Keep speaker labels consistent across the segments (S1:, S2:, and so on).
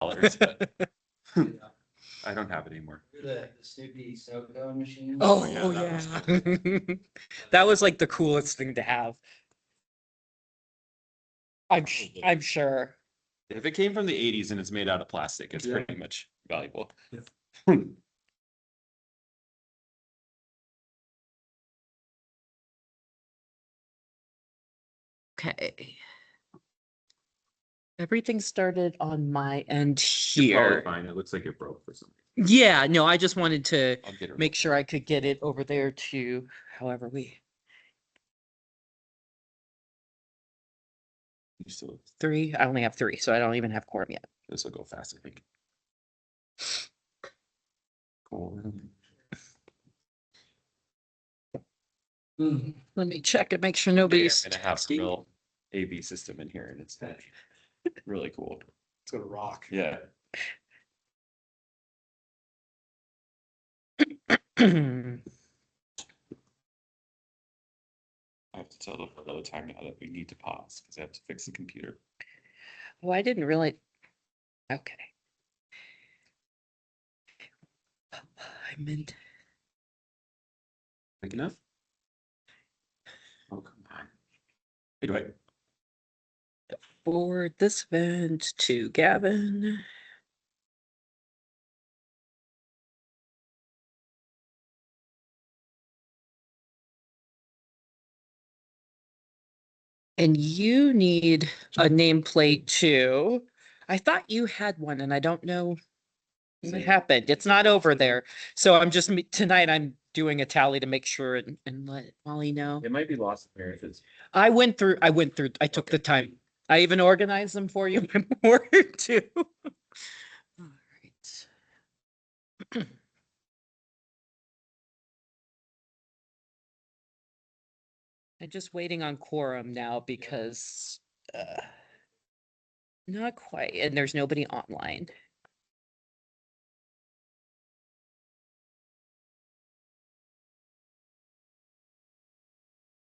S1: dollars, but
S2: Yeah.
S1: I don't have it anymore.
S2: The Snoopy snow cone machine.
S3: Oh,
S1: yeah, that was
S3: yeah. That was like the coolest thing to have. I'm sure.
S1: If it came from the 80s and it's made out of plastic, it's
S2: Yeah.
S1: pretty much valuable.
S2: Yeah.
S3: Okay. Everything started on my end
S1: You're probably
S3: here.
S1: fine. It looks like it broke for some reason.
S3: Yeah, no, I just wanted to
S1: I'll get it.
S3: make sure I could get it over there to however we
S1: You still,
S3: three. I only have three, so I don't even have quorum yet.
S1: this will go fast, I think. Cool.
S3: Let me check and make sure
S1: Yeah,
S3: nobody's
S1: I'm gonna have a
S3: texting.
S1: real AV system in here, and it's gonna be really cool.
S2: It's gonna rock.
S1: Yeah. I have to tell them another time now that we need to pause because I have to fix the computer.
S3: Oh, I didn't really. Okay. I meant.
S1: Big enough? Oh, come on. Hey, do I?
S3: Forward this event to Gavin. And you need a nameplate too. I thought you had one and I don't know what happened. It's not over there. So I'm just, tonight I'm doing a tally to make sure and let Molly know.
S1: It might be lost in there if it's.
S3: I took the time. I even organized them for you before too. All right. I'm just waiting on quorum now because not quite, and there's nobody online.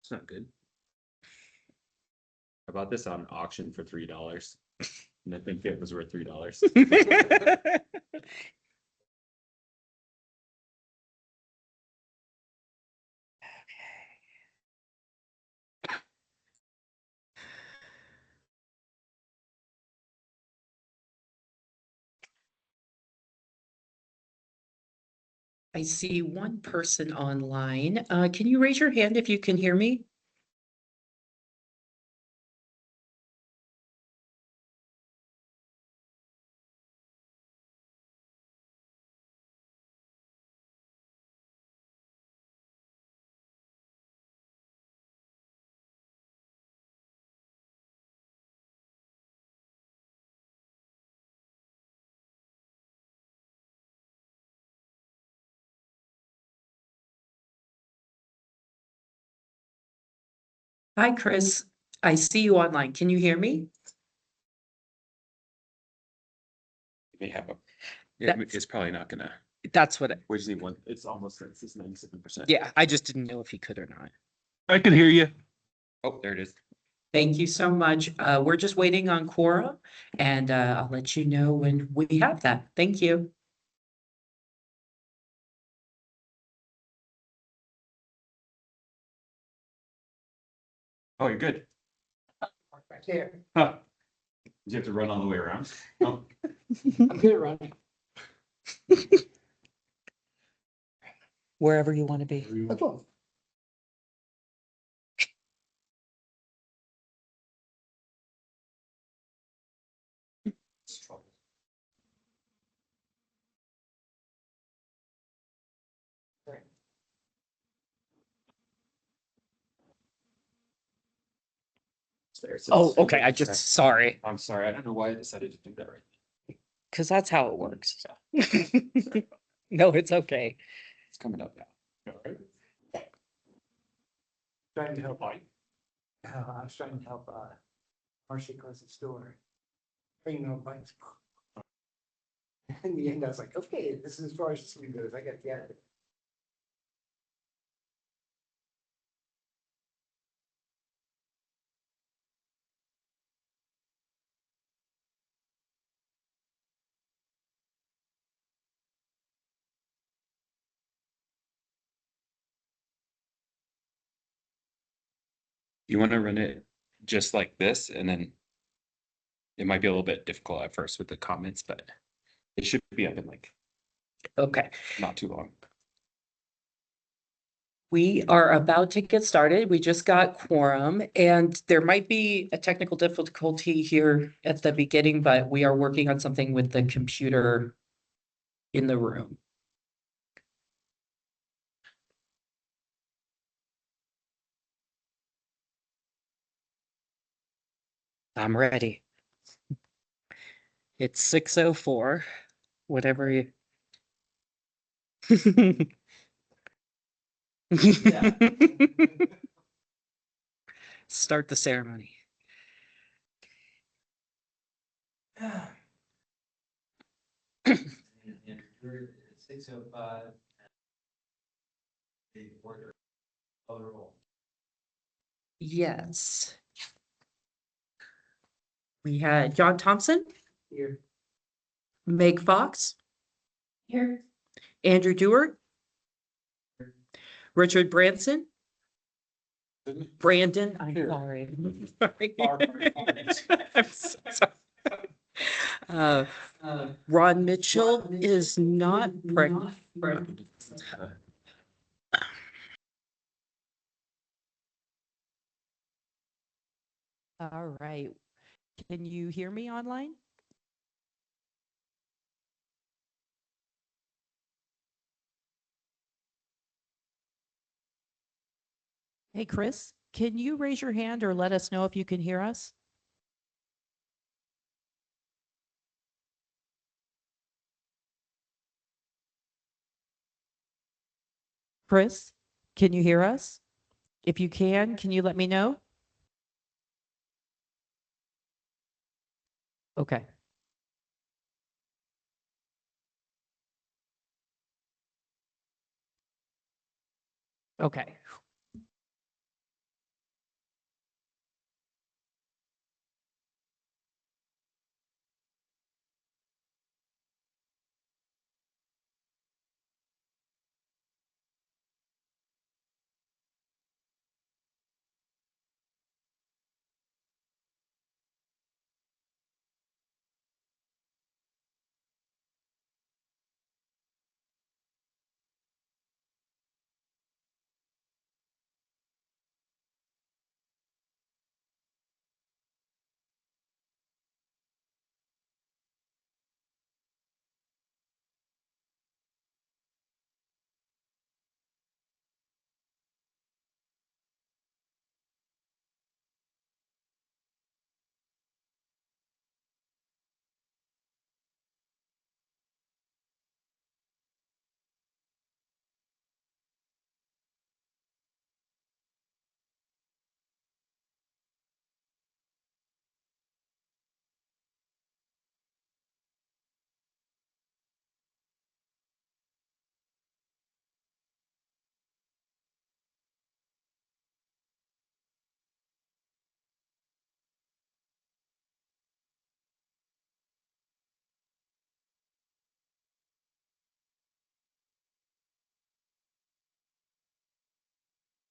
S1: It's not good. I bought this on auction for $3. And I think it was worth $3.
S3: I see one person online. Can you raise your hand if you can hear me? Hi, Chris. I see you online. Can you hear me?
S1: May have a. Yeah,
S3: That's-
S1: it's probably not gonna.
S3: That's what,
S1: We just need one. It's almost. It's 97%.
S3: yeah, I just didn't know if he could or not.
S1: I can hear you. Oh, there it is.
S3: Thank you so much. We're just waiting on quorum and I'll let you know when we have that. Thank you.
S1: Oh, you're good.
S2: Right there.
S1: Huh. Did you have to run all the way around? Oh,
S2: I'm good at running.
S3: Wherever you want to be.
S2: That's all.
S1: there. So
S3: Oh,
S1: it's-
S3: okay. I just, sorry,
S1: I'm sorry. I don't know why I decided to do that right.
S3: because that's how it works. No, it's okay.
S1: It's coming up now. All right.
S2: Trying to help Mike. I was trying to help Marcy close the store. Bringing on bikes. In the end, I was like, okay, this is as far as this one goes. I got the other.
S1: You want to run it just like this, and then it might be a little bit difficult at first with the comments, but it should be up in like
S3: Okay.
S1: not too long.
S3: We are about to get started. We just got quorum and there might be a technical difficulty here at the beginning, but we are working on something with the computer in the room. I'm ready. It's 6:04, whatever you. Start the ceremony.
S4: It's 6:05. The order. Call the roll.
S3: Yes. We had John Thompson,
S2: Here.
S3: Meg Fox,
S2: Here.
S3: Andrew Dewar, Richard Branson, Brandon, I'm
S1: Here.
S3: sorry.
S2: Sorry.
S3: I'm so sorry. Ron Mitchell is not pregnant. All right. Can you hear me online? Hey, Chris, can you raise your hand or let us know if you can hear us? Chris, can you hear us? If you can you let me know? Okay. Okay.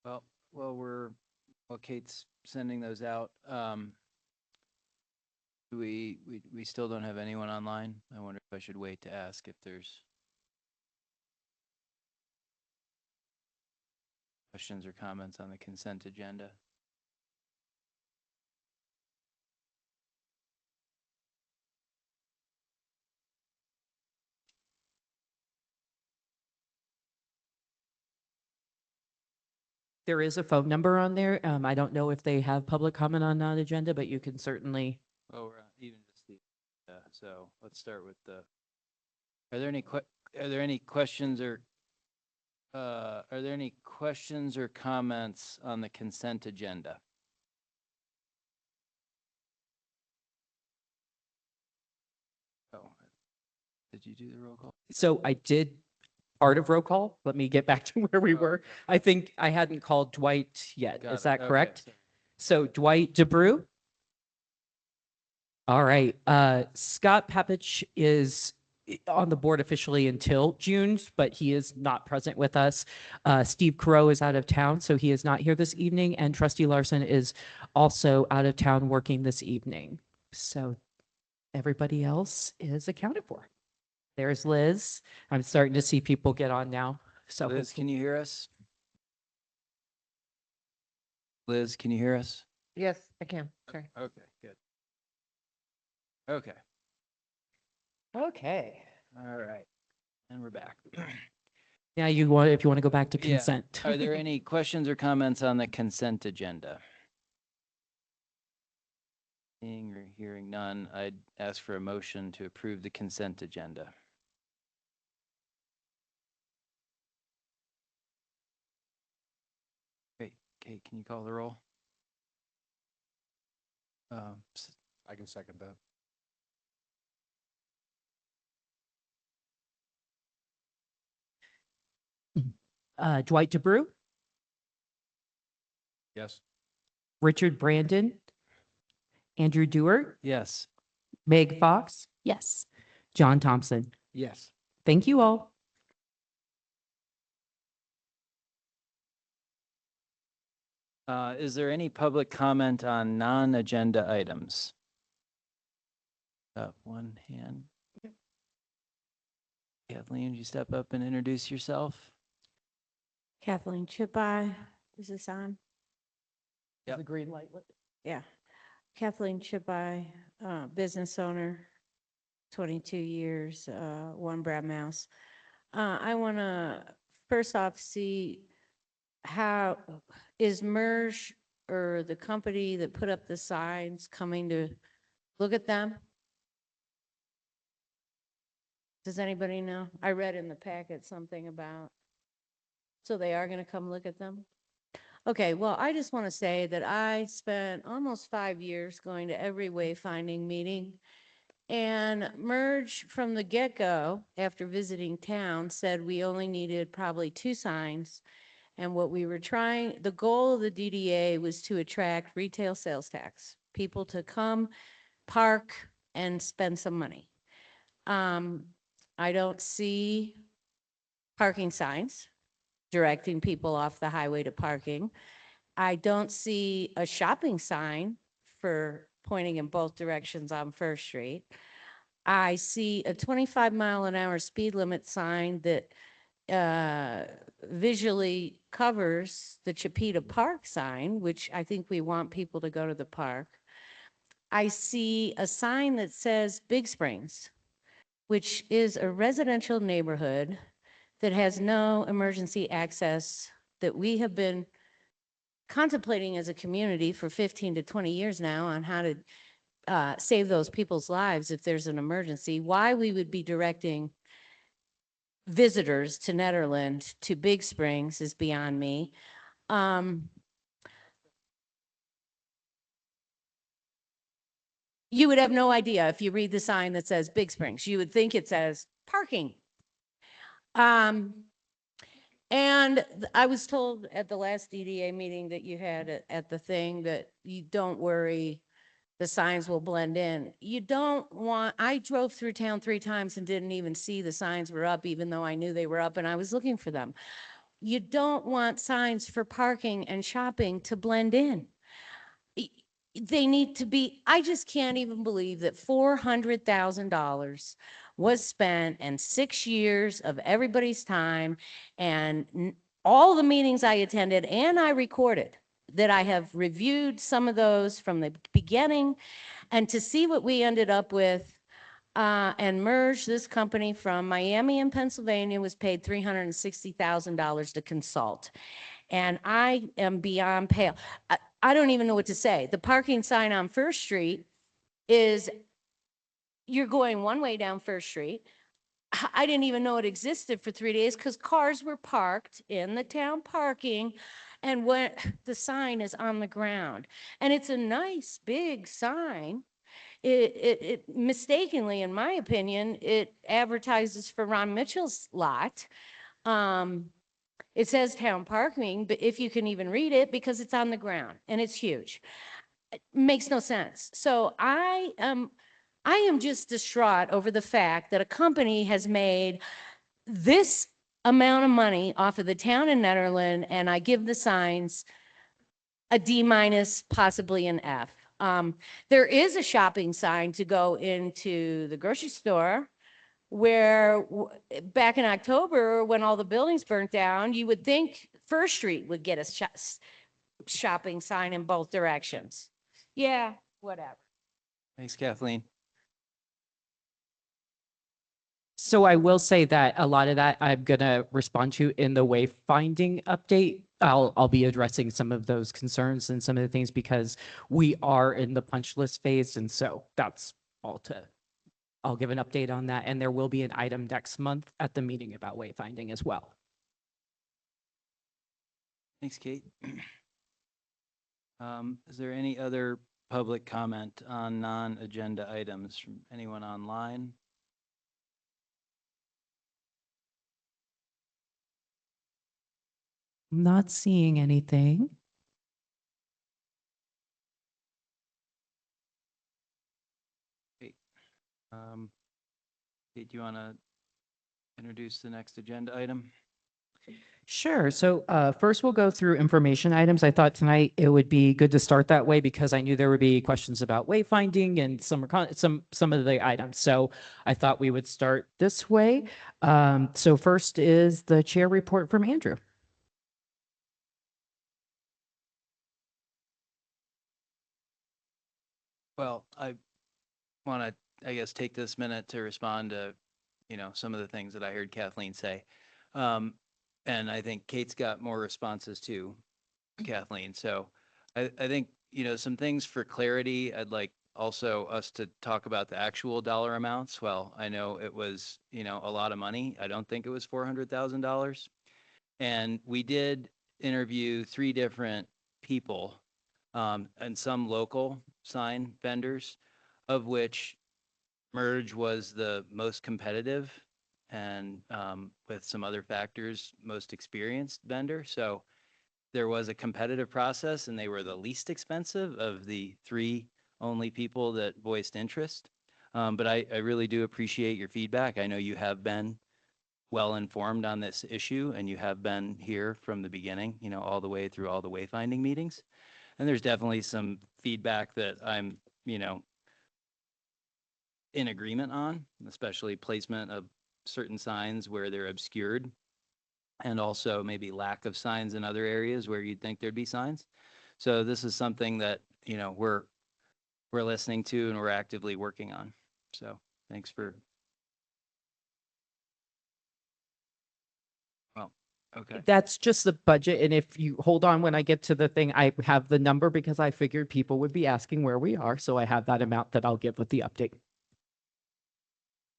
S4: Well, while Kate's sending those out, we still don't have anyone online. I wonder if I should wait to ask if there's questions or comments on the consent agenda.
S3: There is a phone number on there. I don't know if they have public comment on non-agenda, but you can certainly.
S4: Oh, we're even just the, so let's start with the, are there any questions or comments on the consent agenda? Oh, did you do the roll call?
S3: So I did part of roll call. Let me get back to where we
S4: Oh,
S3: were.
S4: okay.
S3: I think I hadn't called Dwight yet.
S4: Got
S3: Is
S4: it.
S3: that
S4: Okay,
S3: correct?
S4: sorry.
S3: So Dwight DeBrew. All right. Scott Papich is on the board officially until June, but he is not present with us. Steve Crow is out of town, so he is not here this evening, and Trustee Larson is also out of town working this evening. So everybody else is accounted for. There's Liz. I'm starting to see people get on now. So
S4: Liz, can you hear us? Liz, can you hear us?
S5: Yes, I can. Sorry.
S4: Okay, good. Okay,
S3: okay.
S4: all right. And we're back.
S3: Now you want, if you want to go back to
S4: Yeah.
S3: consent.
S4: Are there any questions or comments on the consent agenda? Seeing or hearing none, I'd ask for a motion to approve the consent agenda. Great. Okay, can you call the roll?
S1: I can second that.
S3: Dwight DeBrew,
S1: Yes.
S3: Richard Brandon, Andrew Dewar,
S4: Yes.
S3: Meg Fox. Yes. John Thompson.
S4: Yes.
S3: Thank you all.
S4: Is there any public comment on non-agenda items? One hand. Kathleen, would you step up and introduce yourself?
S5: Kathleen Chipai, is this on?
S4: Yep.
S3: The green light.
S5: Yeah. Kathleen Chipai, business owner, 22 years, One Brad Mouse. I want to first off see how is MERS or the company that put up the signs coming to look at them? Does anybody know? I read in the packet something about, so they are going to come look at them? Okay, well, I just want to say that I spent almost 5 years going to every wayfinding meeting. And Merge from the get-go, after visiting town, said we only needed probably 2 signs. And what we were trying, the goal of the DDA was to attract retail sales tax, people to come, park, and spend some money. I don't see parking signs directing people off the highway to parking. I don't see a shopping sign for pointing in both directions on First Street. I see a 25-mile-an-hour speed limit sign that visually covers the Chipeta Park sign, which I think we want people to go to the park. I see a sign that says Big Springs, which is a residential neighborhood that has no emergency access, that we have been contemplating as a community for 15 to 20 years now on how to save those people's lives if there's an emergency. Why we would be directing visitors to Nederland to Big Springs is beyond me. You would have no idea if you read the sign that says Big Springs. You would think it says parking. And I was told at the last DDA meeting that you had at the thing that you don't worry, the signs will blend in. You don't want, I drove through town 3 times and didn't even see the signs were up, even though I knew they were up and I was looking for them. You don't want signs for parking and shopping to blend in. They need to be, I just can't even believe that $400,000 was spent and 6 years of everybody's time and all the meetings I attended and I recorded, that I have reviewed some of those from the beginning, and to see what we ended up with and merge this company from Miami and Pennsylvania was paid $360,000 to consult. And I am beyond pale. I don't even know what to say. The parking sign on First Street is, you're going one way down First Street. I didn't even know it existed for 3 days because cars were parked in the town parking, and when the sign is on the ground, and it's a nice big sign. It mistakenly, in my opinion, it advertises for Ron Mitchell's lot. It says town parking, but if you can even read it, because it's on the ground and it's huge, it makes no sense. So I am I am just distraught over the fact that a company has made this amount of money off of the town in Nederland, and I give the signs a D minus, possibly an F. There is a shopping sign to go into the grocery store where back in October, when all the buildings burnt down, you would think First Street would get a shopping sign in both directions. Yeah, whatever.
S4: Thanks, Kathleen.
S3: So I will say that a lot of that I'm gonna respond to in the wayfinding update. I'll be addressing some of those concerns and some of the things because we are in the punch list phase, and so that's all to. I'll give an update on that, and there will be an item next month at the meeting about wayfinding as well.
S4: Thanks, Kate. Is there any other public comment on non-agenda items from anyone online?
S3: I'm not seeing anything.
S4: Kate, do you want to introduce the next agenda item?
S3: Sure. So first we'll go through information items. I thought tonight it would be good to start that way because I knew there would be questions about wayfinding and some of the items. So I thought we would start this way. So first is the chair report from Andrew.
S4: Well, I want to, I guess, take this minute to respond to, some of the things that I heard Kathleen say. And I think Kate's got more responses too, Kathleen. So I think, some things for clarity, I'd like also us to talk about the actual dollar amounts. Well, I know it was, a lot of money. I don't think it was $400,000. And we did interview 3 different people and some local sign vendors, of which Merge was the most competitive and with some other factors, most experienced vendor. So there was a competitive process and they were the least expensive of the 3 only people that voiced interest. But I really do appreciate your feedback. I know you have been well informed on this issue and you have been here from the beginning, all the way through all the wayfinding meetings. And there's definitely some feedback that I'm, in agreement on, especially placement of certain signs where they're obscured, and also maybe lack of signs in other areas where you'd think there'd be signs. So this is something that, we're listening to and we're actively working on. So thanks for. Well, okay.
S3: That's just the budget. And if you hold on, when I get to the thing, I have the number because I figured people would be asking where we are. So I have that amount that I'll give with the update.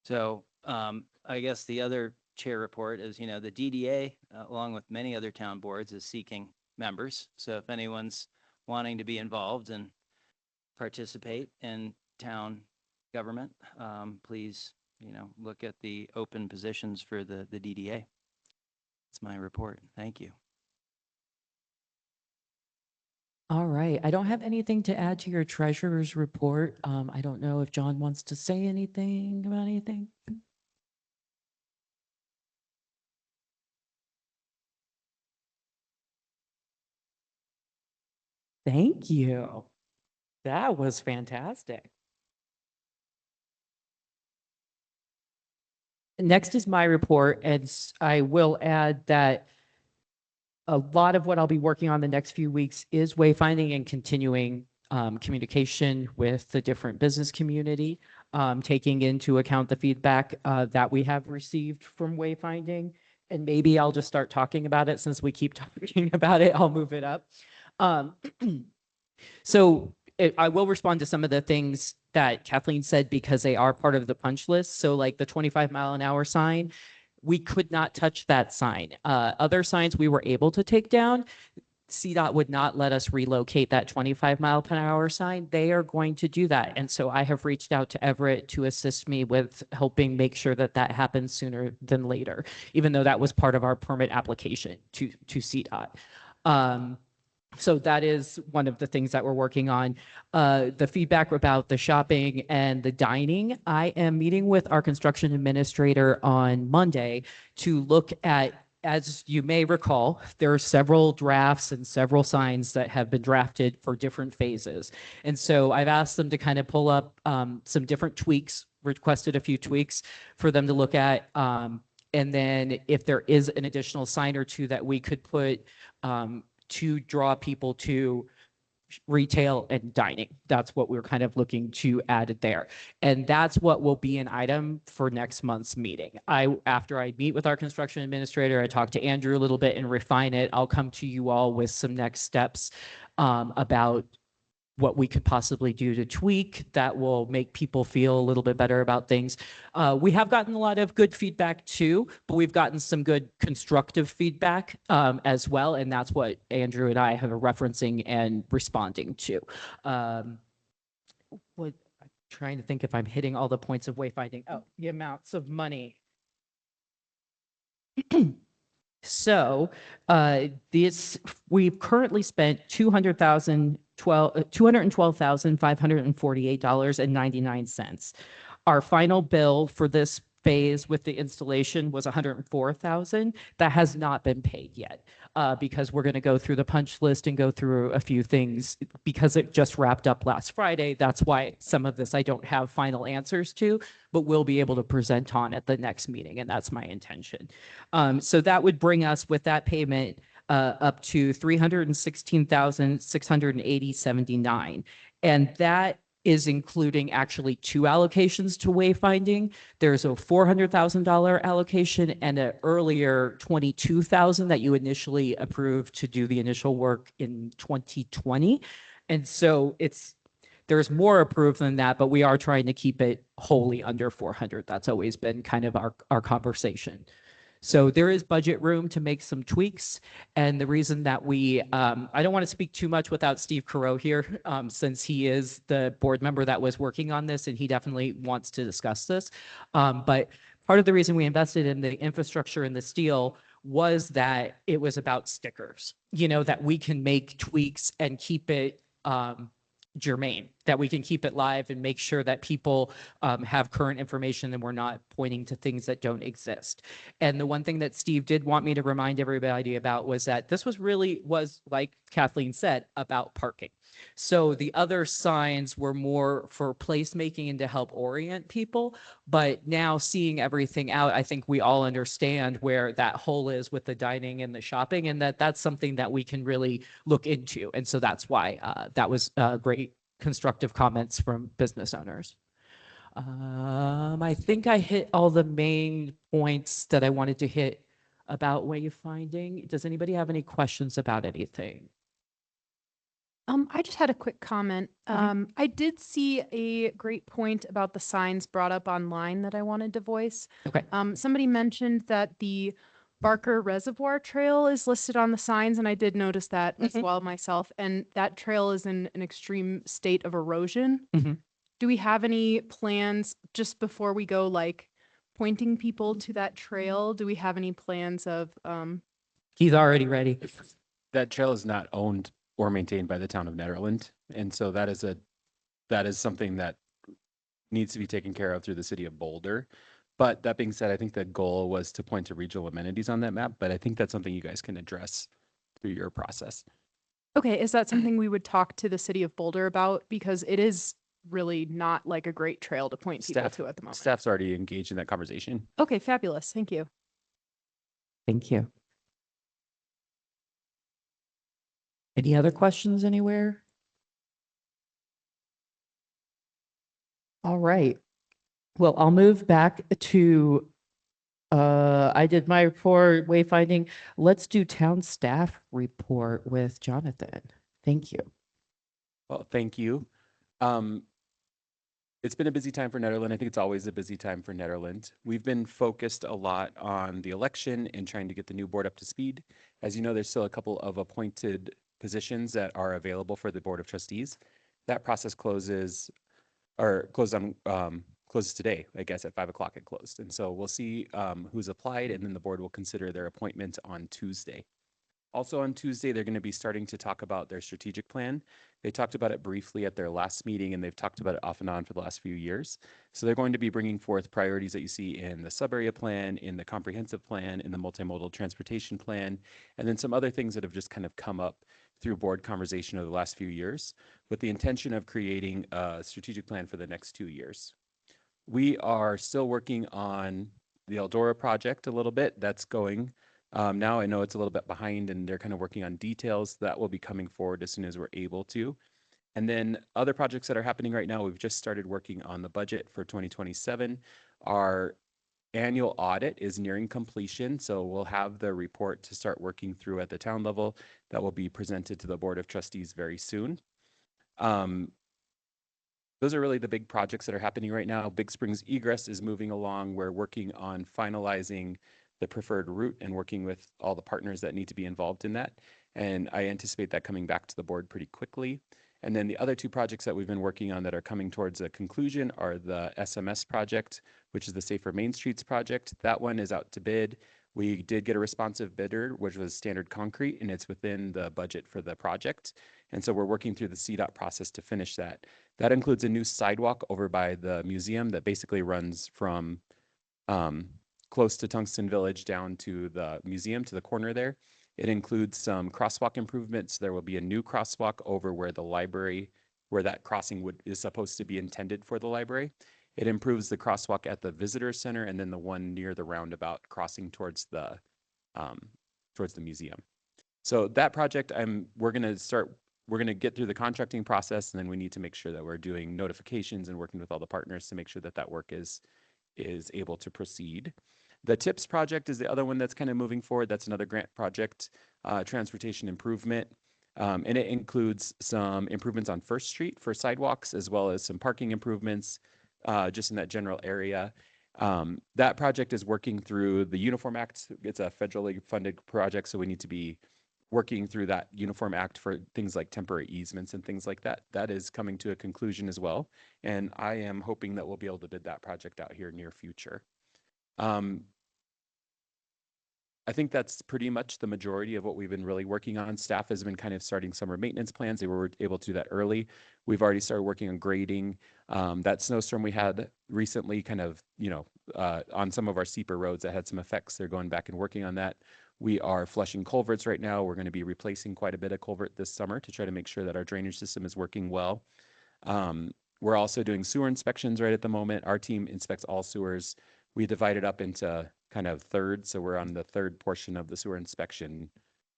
S4: So I guess the other chair report is, the DDA, along with many other town boards, is seeking members. So if anyone's wanting to be involved and participate in town government, please, look at the open positions for the DDA. That's my report. Thank you.
S3: All right. I don't have anything to add to your treasurer's report. I don't know if John wants to say anything about anything. Thank you. That was fantastic. Next is my report, and I will add that a lot of what I'll be working on the next few weeks is wayfinding and continuing communication with the different business community, taking into account the feedback that we have received from wayfinding. And maybe I'll just start talking about it since we keep talking about it. I'll move it up. I will respond to some of the things that Kathleen said because they are part of the punch list. So like the 25-mile-an-hour sign, we could not touch that sign. Other signs we were able to take down. CDOT would not let us relocate that 25-mile-per-hour sign. They are going to do that. And so I have reached out to Everett to assist me with helping make sure that that happens sooner than later, even though that was part of our permit application to CDOT. So that is one of the things that we're working on. The feedback about the shopping and the dining, I am meeting with our construction administrator on Monday to look at, as you may recall, there are several drafts and several signs that have been drafted for different phases. And so I've asked them to kind of pull up some different tweaks, requested a few tweaks for them to look at. And then if there is an additional sign or two that we could put to draw people to retail and dining. That's what we're kind of looking to add there. And that's what will be an item for next month's meeting. After I meet with our construction administrator, I talk to Andrew a little bit and refine it. I'll come to you all with some next steps about what we could possibly do to tweak that will make people feel a little bit better about things. We have gotten a lot of good feedback too, but we've gotten some good constructive feedback as well. And that's what Andrew and I have been referencing and responding to. I'm trying to think if I'm hitting all the points of wayfinding. Oh, the amounts of money. So we've currently spent $212,548.99. Our final bill for this phase with the installation was $104,000. That has not been paid yet because we're going to go through the punch list and go through a few things because it just wrapped up last Friday. That's why some of this I don't have final answers to, but we'll be able to present on at the next meeting, and that's my intention. So that would bring us with that payment up to $316,680.79. And that is including actually two allocations to wayfinding. There's a $400,000 allocation and an earlier $22,000 that you initially approved to do the initial work in 2020. And so there's more approved than that, but we are trying to keep it wholly under 400. That's always been kind of our conversation. So there is budget room to make some tweaks. And the reason that I don't want to speak too much without Steve Carreau here, since he is the board member that was working on this and he definitely wants to discuss this. But part of the reason we invested in the infrastructure and the steel was that it was about stickers, that we can make tweaks and keep it germane, that we can keep it live and make sure that people have current information and we're not pointing to things that don't exist. And the one thing that Steve did want me to remind everybody about was that this was like Kathleen said, about parking. So the other signs were more for placemaking and to help orient people. But now seeing everything out, I think we all understand where that hole is with the dining and the shopping, and that's something that we can really look into. And so that's why that was great constructive comments from business owners. I think I hit all the main points that I wanted to hit about wayfinding. Does anybody have any questions about anything?
S6: I just had a quick comment. I did see a great point about the signs brought up online that I wanted to voice.
S3: Okay.
S6: Somebody mentioned that the Barker Reservoir Trail is listed on the signs, and I did notice that as well myself. And that trail is in an extreme state of erosion. Do we have any plans just before we go, like pointing people to that trail? Do we have any plans of?
S3: He's already ready.
S1: That trail is not owned or maintained by the town of Nederland. And so that is something that needs to be taken care of through the city of Boulder. But that being said, I think the goal was to point to regional amenities on that map, but I think that's something you guys can address through your process.
S6: Okay, is that something we would talk to the city of Boulder about? Because it is really not like a great trail to point people to at the moment.
S1: Staff's already engaged in that conversation.
S6: Okay, fabulous. Thank you.
S3: Thank you. Any other questions anywhere? All right. Well, I'll move back to, I did my report, wayfinding. Let's do town staff report with Jonathan. Thank you.
S1: Well, thank you. It's been a busy time for Nederland. I think it's always a busy time for Nederland. We've been focused a lot on the election and trying to get the new board up to speed. As you know, there's still a couple of appointed positions that are available for the Board of Trustees. That process closes today, I guess at 5 o'clock it closed. And so we'll see who's applied, and then the board will consider their appointment on Tuesday. Also on Tuesday, they're going to be starting to talk about their strategic plan. They talked about it briefly at their last meeting, and they've talked about it off and on for the last few years. So they're going to be bringing forth priorities that you see in the sub-area plan, in the comprehensive plan, in the multimodal transportation plan, and then some other things that have just kind of come up through board conversation over the last few years, with the intention of creating a strategic plan for the next 2 years. We are still working on the Eldora project a little bit. That's going. Now I know it's a little bit behind and they're kind of working on details that will be coming forward as soon as we're able to. And then other projects that are happening right now, we've just started working on the budget for 2027. Our annual audit is nearing completion, so we'll have the report to start working through at the town level that will be presented to the Board of Trustees very soon. Those are really the big projects that are happening right now. Big Springs Egress is moving along. We're working on finalizing the preferred route and working with all the partners that need to be involved in that. And I anticipate that coming back to the board pretty quickly. And then the other 2 projects that we've been working on that are coming towards a conclusion are the SMS project, which is the Safer Main Streets project. That one is out to bid. We did get a responsive bidder, which was Standard Concrete, and it's within the budget for the project. And so we're working through the CDOT process to finish that. That includes a new sidewalk over by the museum that basically runs from close to Tungsten Village down to the museum, to the corner there. It includes some crosswalk improvements. There will be a new crosswalk over where the library, where that crossing is supposed to be intended for the library. It improves the crosswalk at the visitor center and then the one near the roundabout crossing towards the museum. So that project, we're going to get through the contracting process, and then we need to make sure that we're doing notifications and working with all the partners to make sure that that work is able to proceed. The TIPS project is the other one that's kind of moving forward. That's another grant project, transportation improvement. And it includes some improvements on First Street for sidewalks, as well as some parking improvements just in that general area. That project is working through the Uniform Act. It's a federally funded project, so we need to be working through that Uniform Act for things like temporary easements and things like that. That is coming to a conclusion as well. And I am hoping that we'll be able to bid that project out here near future. I think that's pretty much the majority of what we've been really working on. Staff has been kind of starting summer maintenance plans. They were able to do that early. We've already started working on grading. That snowstorm we had recently kind of, on some of our steeper roads that had some effects. They're going back and working on that. We are flushing culverts right now. We're going to be replacing quite a bit of culvert this summer to try to make sure that our drainage system is working well. We're also doing sewer inspections right at the moment. Our team inspects all sewers. We divide it up into kind of thirds. So we're on the third portion of the sewer inspection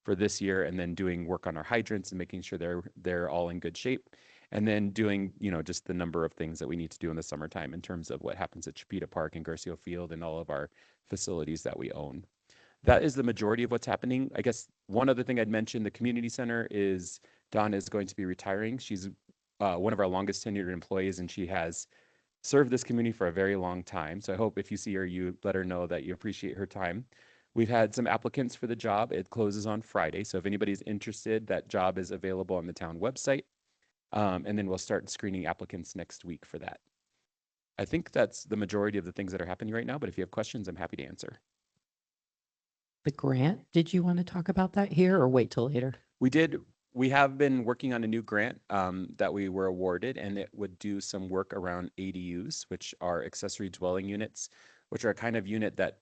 S1: for this year, and then doing work on our hydrants and making sure they're all in good shape. And then doing, just the number of things that we need to do in the summertime in terms of what happens at Chipeta Park and Garcia Field and all of our facilities that we own. That is the majority of what's happening. I guess one other thing I'd mention, the community center is, Dawn is going to be retiring. She's one of our longest tenured employees, and she has served this community for a very long time. So I hope if you see her, you let her know that you appreciate her time. We've had some applicants for the job. It closes on Friday. So if anybody's interested, that job is available on the town website. And then we'll start screening applicants next week for that. I think that's the majority of the things that are happening right now, but if you have questions, I'm happy to answer.
S3: The grant, did you want to talk about that here or wait till later?
S1: We have been working on a new grant that we were awarded, and it would do some work around ADUs, which are accessory dwelling units, which are a kind of unit that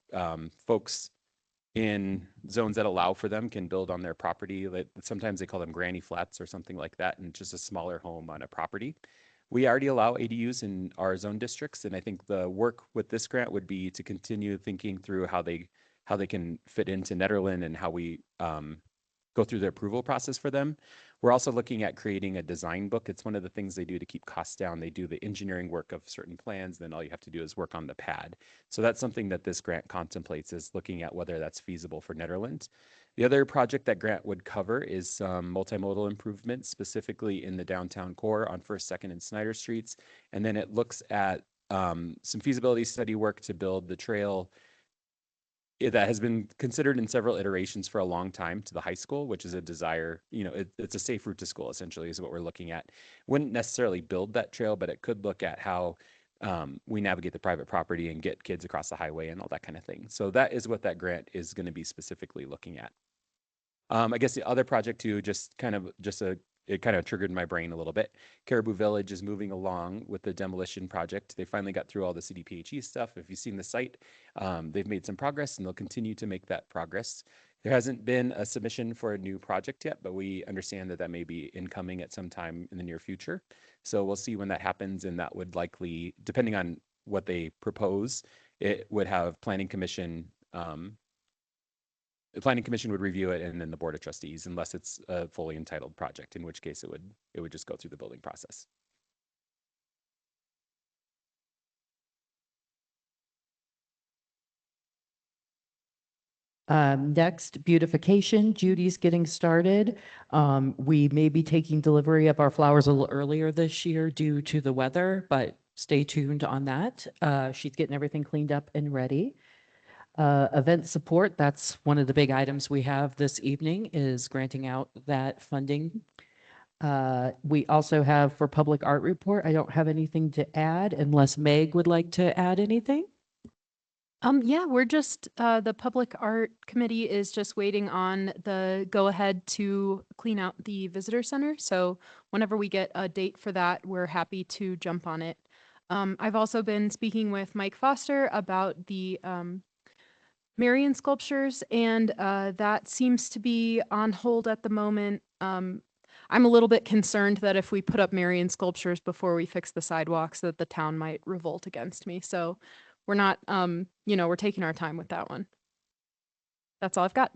S1: folks in zones that allow for them can build on their property. Sometimes they call them granny flats or something like that, and just a smaller home on a property. We already allow ADUs in our zone districts, and I think the work with this grant would be to continue thinking through how they can fit into Nederland and how we go through the approval process for them. We're also looking at creating a design book. It's one of the things they do to keep costs down. They do the engineering work of certain plans, then all you have to do is work on the pad. So that's something that this grant contemplates, is looking at whether that's feasible for Nederland. The other project that grant would cover is some multimodal improvements, specifically in the downtown core on 1st, 2nd, and Snyder Streets. And then it looks at some feasibility study work to build the trail that has been considered in several iterations for a long time to the high school, which is a desire, it's a safe route to school, essentially, is what we're looking at. Wouldn't necessarily build that trail, but it could look at how we navigate the private property and get kids across the highway and all that kind of thing. So that is what that grant is going to be specifically looking at. I guess the other project too, it kind of triggered my brain a little bit. Caribou Village is moving along with the demolition project. They finally got through all the CDPHE stuff. If you've seen the site, they've made some progress and they'll continue to make that progress. There hasn't been a submission for a new project yet, but we understand that that may be incoming at some time in the near future. So we'll see when that happens, and that would likely, depending on what they propose, it would have planning commission. The planning commission would review it, and then the board of trustees, unless it's a fully entitled project, in which case it would just go through the building process.
S7: Next, beautification. Judy's getting started. We may be taking delivery of our flowers a little earlier this year due to the weather, but stay tuned on that. She's getting everything cleaned up and ready. Event support, that's one of the big items we have this evening, is granting out that funding. We also have for public art report, I don't have anything to add unless Meg would like to add anything.
S6: Yeah, we're just, the Public Art Committee is just waiting on the go-ahead to clean out the visitor center. So whenever we get a date for that, we're happy to jump on it. I've also been speaking with Mike Foster about the Marian sculptures, and that seems to be on hold at the moment. I'm a little bit concerned that if we put up Marian sculptures before we fix the sidewalks, that the town might revolt against me. So we're not, we're taking our time with that one. That's all I've got.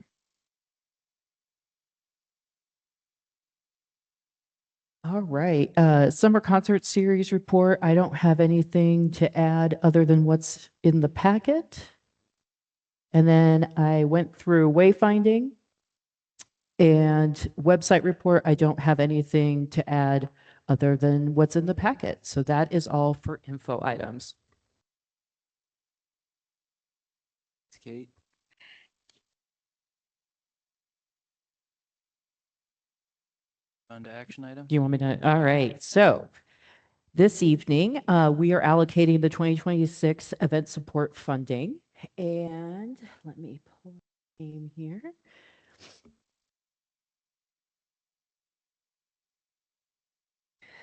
S7: All right, summer concert series report. I don't have anything to add other than what's in the packet. And then I went through wayfinding and website report. I don't have anything to add other than what's in the packet. So that is all for info items.
S4: Kate? On to action item?
S7: Do you want me to? All right. So this evening, we are allocating the 2026 event support funding. And let me pull the name here.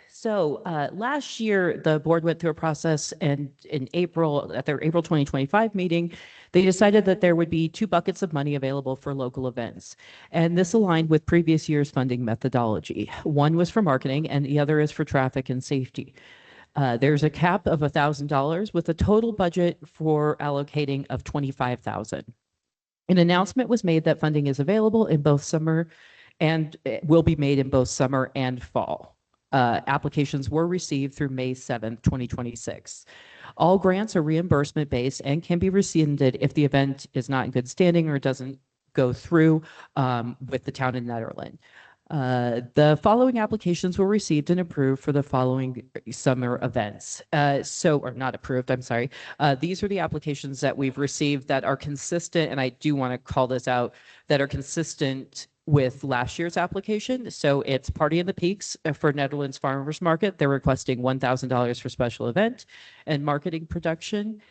S7: So last year, the board went through a process, and in April, at their April 2025 meeting, they decided that there would be 2 buckets of money available for local events. And this aligned with previous year's funding methodology. One was for marketing, and the other is for traffic and safety. There's a cap of $1,000 with a total budget for allocating of $25,000. An announcement was made that funding is available in both summer and will be made in both summer and fall. Applications were received through May 7th, 2026. All grants are reimbursement based and can be rescinded if the event is not in good standing or doesn't go through with the town of Nederland. The following applications were received and approved for the following summer events. Or not approved, I'm sorry. These are the applications that we've received that are consistent, and I do want to call this out, that are consistent with last year's application. So it's Party in the Peaks for Netherlands Farmers Market. They're requesting $1,000 for special event and marketing production,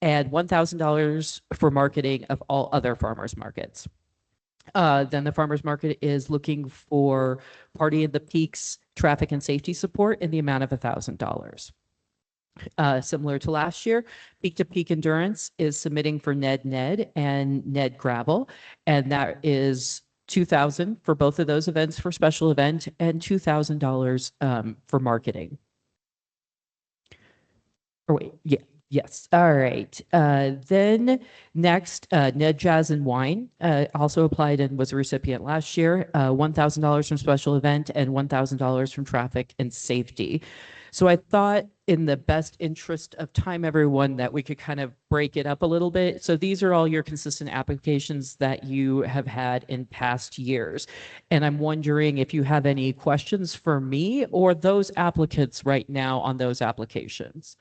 S7: and $1,000 for marketing of all other farmers markets. Then the farmers market is looking for Party in the Peaks traffic and safety support in the amount of $1,000. Similar to last year, Peak to Peak Endurance is submitting for Ned and Ned Gravel, and that is $2,000 for both of those events for special event and $2,000 for marketing. Or wait, yeah. Yes. All right. Then next, Ned Jazz and Wine also applied and was a recipient last year. $1,000 from special event and $1,000 from traffic and safety. So I thought in the best interest of time, everyone, that we could kind of break it up a little bit. So these are all your consistent applications that you have had in past years. And I'm wondering if you have any questions for me or those applicants right now on those applications.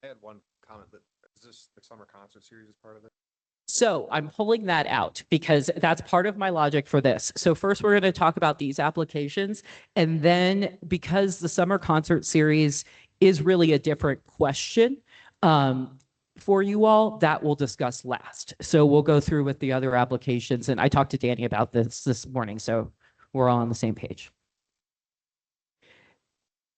S8: I had one comment that is this the summer concert series as part of it?
S7: So I'm pulling that out because that's part of my logic for this. So first we're going to talk about these applications, and then because the summer concert series is really a different question. For you all, that we'll discuss last. So we'll go through with the other applications. And I talked to Danny about this morning, so we're all on the same page.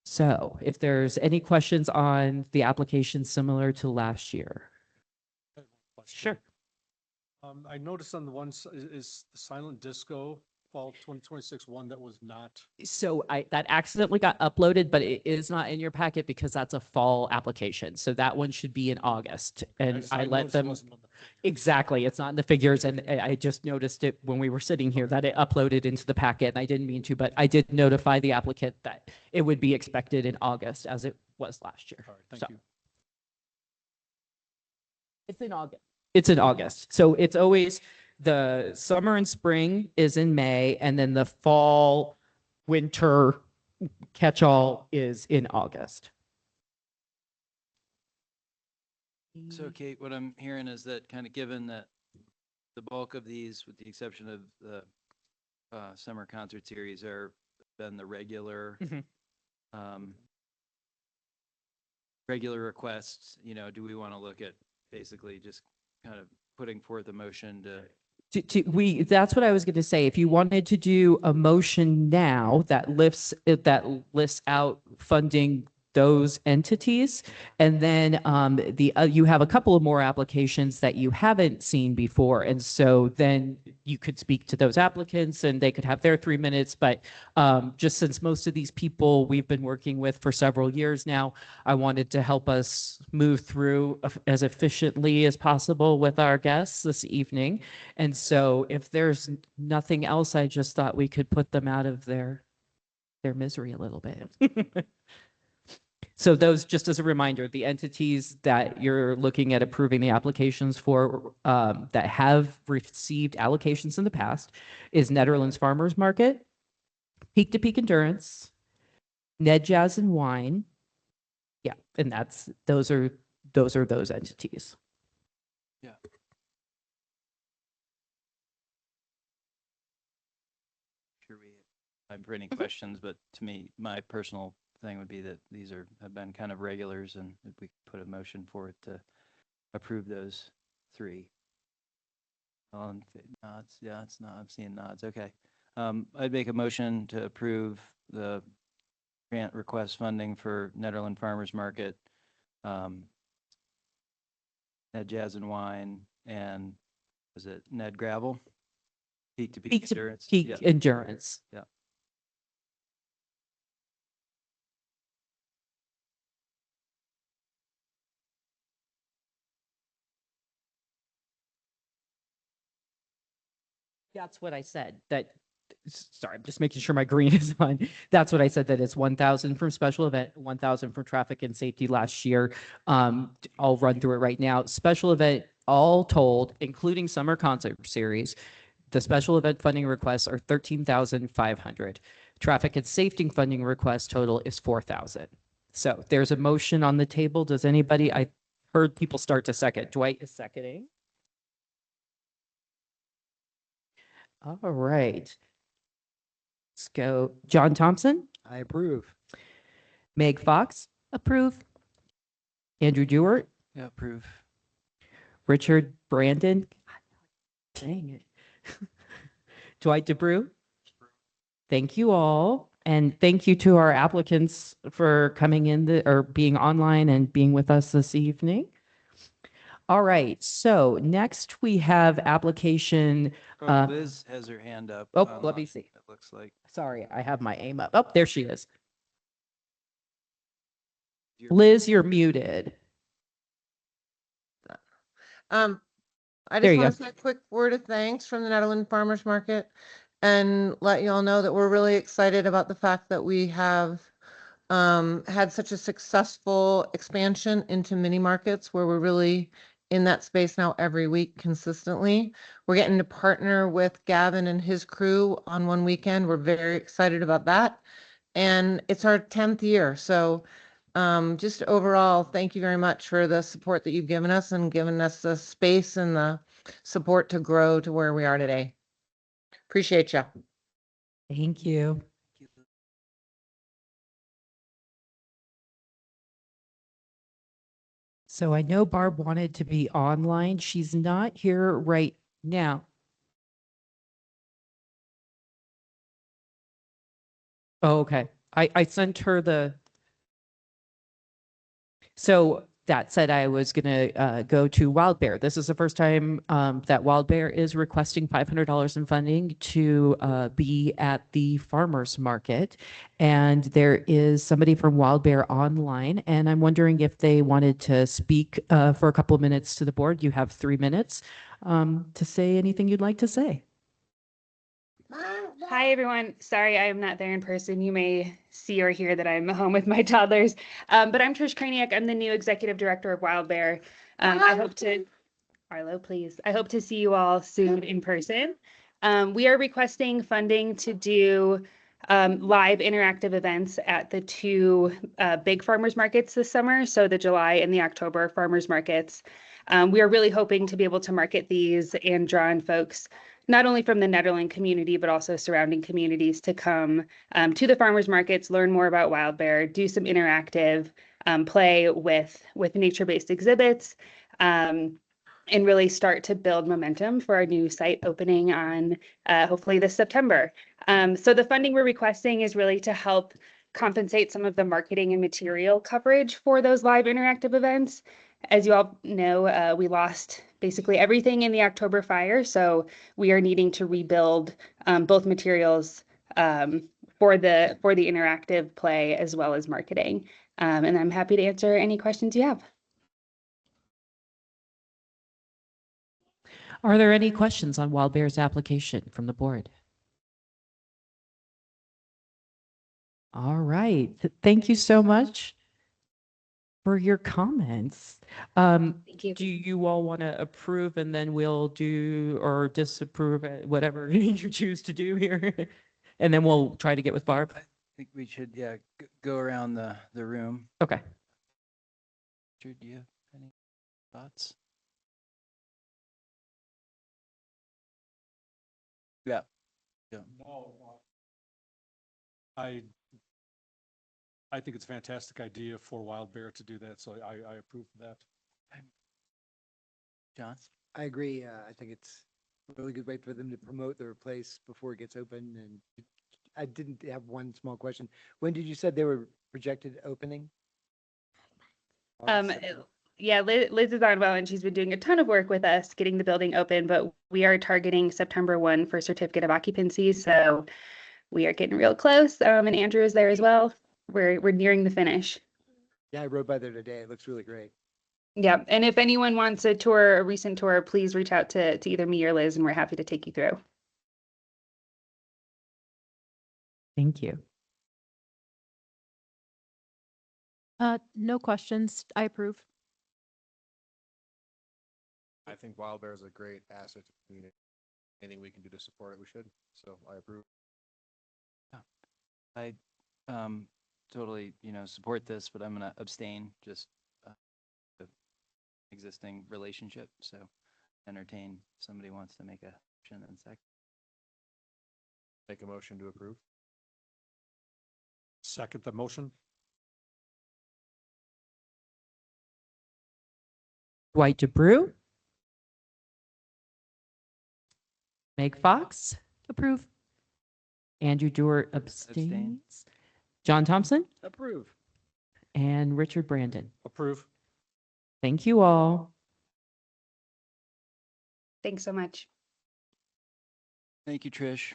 S7: So if there's any questions on the application similar to last year. Sure.
S9: I noticed on the ones is the silent disco fall 2026 one that was not.
S7: So that accidentally got uploaded, but it is not in your packet because that's a fall application. So that one should be in August. And I let
S9: noticed it
S7: them,
S9: wasn't on the figure.
S7: exactly, it's not in the figures. And I just noticed it when we were sitting here that it uploaded into the packet and I didn't mean to, but I did notify the applicant that it would be expected in August as it was last year.
S9: All right, thank
S7: So-
S9: you.
S7: It's in August. It's in August. So it's always the summer and spring is in May, and then the fall, winter catch-all is in August.
S4: So Kate, what I'm hearing is that kind of given that the bulk of these, with the exception of the summer concert series, are been the regular
S7: Mhm.
S4: regular requests, you know, do we want to look at basically just kind of putting forth a motion to
S7: That's what I was going to say. If you wanted to do a motion now that lists out funding those entities, and then you have a couple of more applications that you haven't seen before, and so then you could speak to those applicants and they could have their 3 minutes. But just since most of these people we've been working with for several years now, I wanted to help us move through as efficiently as possible with our guests this evening. And so if there's nothing else, I just thought we could put them out of their misery a little bit. So those, just as a reminder, the entities that you're looking at approving the applications for that have received allocations in the past is Nederland's Farmers Market, Peak to Peak Endurance, Ned Jazz and Wine. Yeah, and those are those entities.
S4: sure we time for any questions, but to me, my personal thing would be that these have been kind of regulars, and if we could put a motion for it to approve those three. Nods, yeah, it's not, I'm seeing nods, okay. I'd make a motion to approve the grant request funding for Nederland Farmers Market, Ned Jazz and Wine, and was it Ned Gravel? Peak to Peak
S7: Peak to
S4: Endurance.
S7: Peak
S4: Yeah.
S7: Endurance.
S4: Yeah.
S7: That's what I said. Sorry, I'm just making sure my green is on. That's what I said, that it's 1,000 from special event, 1,000 from traffic and safety last year. I'll run through it right now. Special event, all told, including summer concert series, the special event funding requests are 13,500. Traffic and safety funding request total is 4,000. So there's a motion on the table. Does anybody, I heard people start to second. Dwight is seconding. All right. Let's go. John Thompson,
S8: I approve.
S7: Meg Fox, approve. Andrew Dewart,
S4: Yeah, approve.
S7: Richard Brandon. Dang it. Dwight DeBrew. Thank you all. And thank you to our applicants for coming in or being online and being with us this evening. All right. So next we have application.
S4: Liz has her hand up.
S7: Oh, let me see.
S4: It looks like.
S7: Sorry, I have my aim up. Oh, there she is. Liz, you're muted.
S10: I
S7: There
S10: just
S7: you
S10: want
S7: go.
S10: to say a quick word of thanks from the Nederland Farmers Market and let you all know that we're really excited about the fact that we have had such a successful expansion into mini markets where we're really in that space now every week consistently. We're getting to partner with Gavin and his crew on one weekend. We're very excited about that. And it's our 10th year. So just overall, thank you very much for the support that you've given us and given us the space and the support to grow to where we are today. Appreciate you.
S7: Thank you. So I know Barb wanted to be online. She's not here right now. Oh, okay. I sent her the. So that said, I was going to go to Wild Bear. This is the first time that Wild Bear is requesting $500 in funding to be at the farmers market. And there is somebody from Wild Bear online, and I'm wondering if they wanted to speak for a couple of minutes to the board. You have 3 minutes to say anything you'd like to say.
S11: Hi, everyone. Sorry, I am not there in person. You may see or hear that I'm home with my toddlers. But I'm Trish Kraniak. I'm the new executive director of Wild Bear. I hope to, Arlo, please. I hope to see you all soon in person. We are requesting funding to do live interactive events at the two big farmers markets this summer. So the July and the October farmers markets. We are really hoping to be able to market these and draw in folks not only from the Nederland community, but also surrounding communities to come to the farmers markets, learn more about Wild Bear, do some interactive play with nature-based exhibits, and really start to build momentum for our new site opening on hopefully this September. So the funding we're requesting is really to help compensate some of the marketing and material coverage for those live interactive events. As you all know, we lost basically everything in the October fire, so we are needing to rebuild both materials for the interactive play as well as marketing. And I'm happy to answer any questions you have.
S7: Are there any questions on Wild Bear's application from the board? All right. Thank you so much for your comments.
S11: Thank you.
S7: Do you all want to approve and then we'll do or disapprove whatever you choose to do here? And then we'll try to get with Barb.
S4: I think we should, go around the room.
S7: Okay.
S4: Richard, do you have any thoughts? Yeah. Yeah.
S9: I think it's a fantastic idea for Wild Bear to do that, so I approve that.
S4: John?
S2: I agree. I think it's a really good way for them to promote their place before it gets open. And I didn't have one small question. When did you said they were projected opening?
S11: Yeah, Liz is on well, and she's been doing a ton of work with us getting the building open, but we are targeting September 1 for certificate of occupancy. So we are getting real close. And Andrew is there as well. We're nearing the finish.
S2: Yeah, I rode by there today. It looks really great.
S11: Yeah, and if anyone wants a tour, a recent tour, please reach out to either me or Liz, and we're happy to take you through.
S7: Thank you.
S6: No questions. I approve.
S8: I think Wild Bear is a great asset to the community. Anything we can do to support it, we should. So I approve.
S4: I totally, support this, but I'm going to abstain just the existing relationship. So entertain if somebody wants to make a motion in a sec.
S8: Make a motion to approve.
S9: Second the motion.
S7: Dwight DeBrew. Meg Fox.
S6: Approve.
S7: Andrew Dewar abstains. John Thompson
S2: Approve.
S7: and Richard Brandon.
S9: Approve.
S7: Thank you all.
S11: Thanks so much.
S4: Thank you, Trish.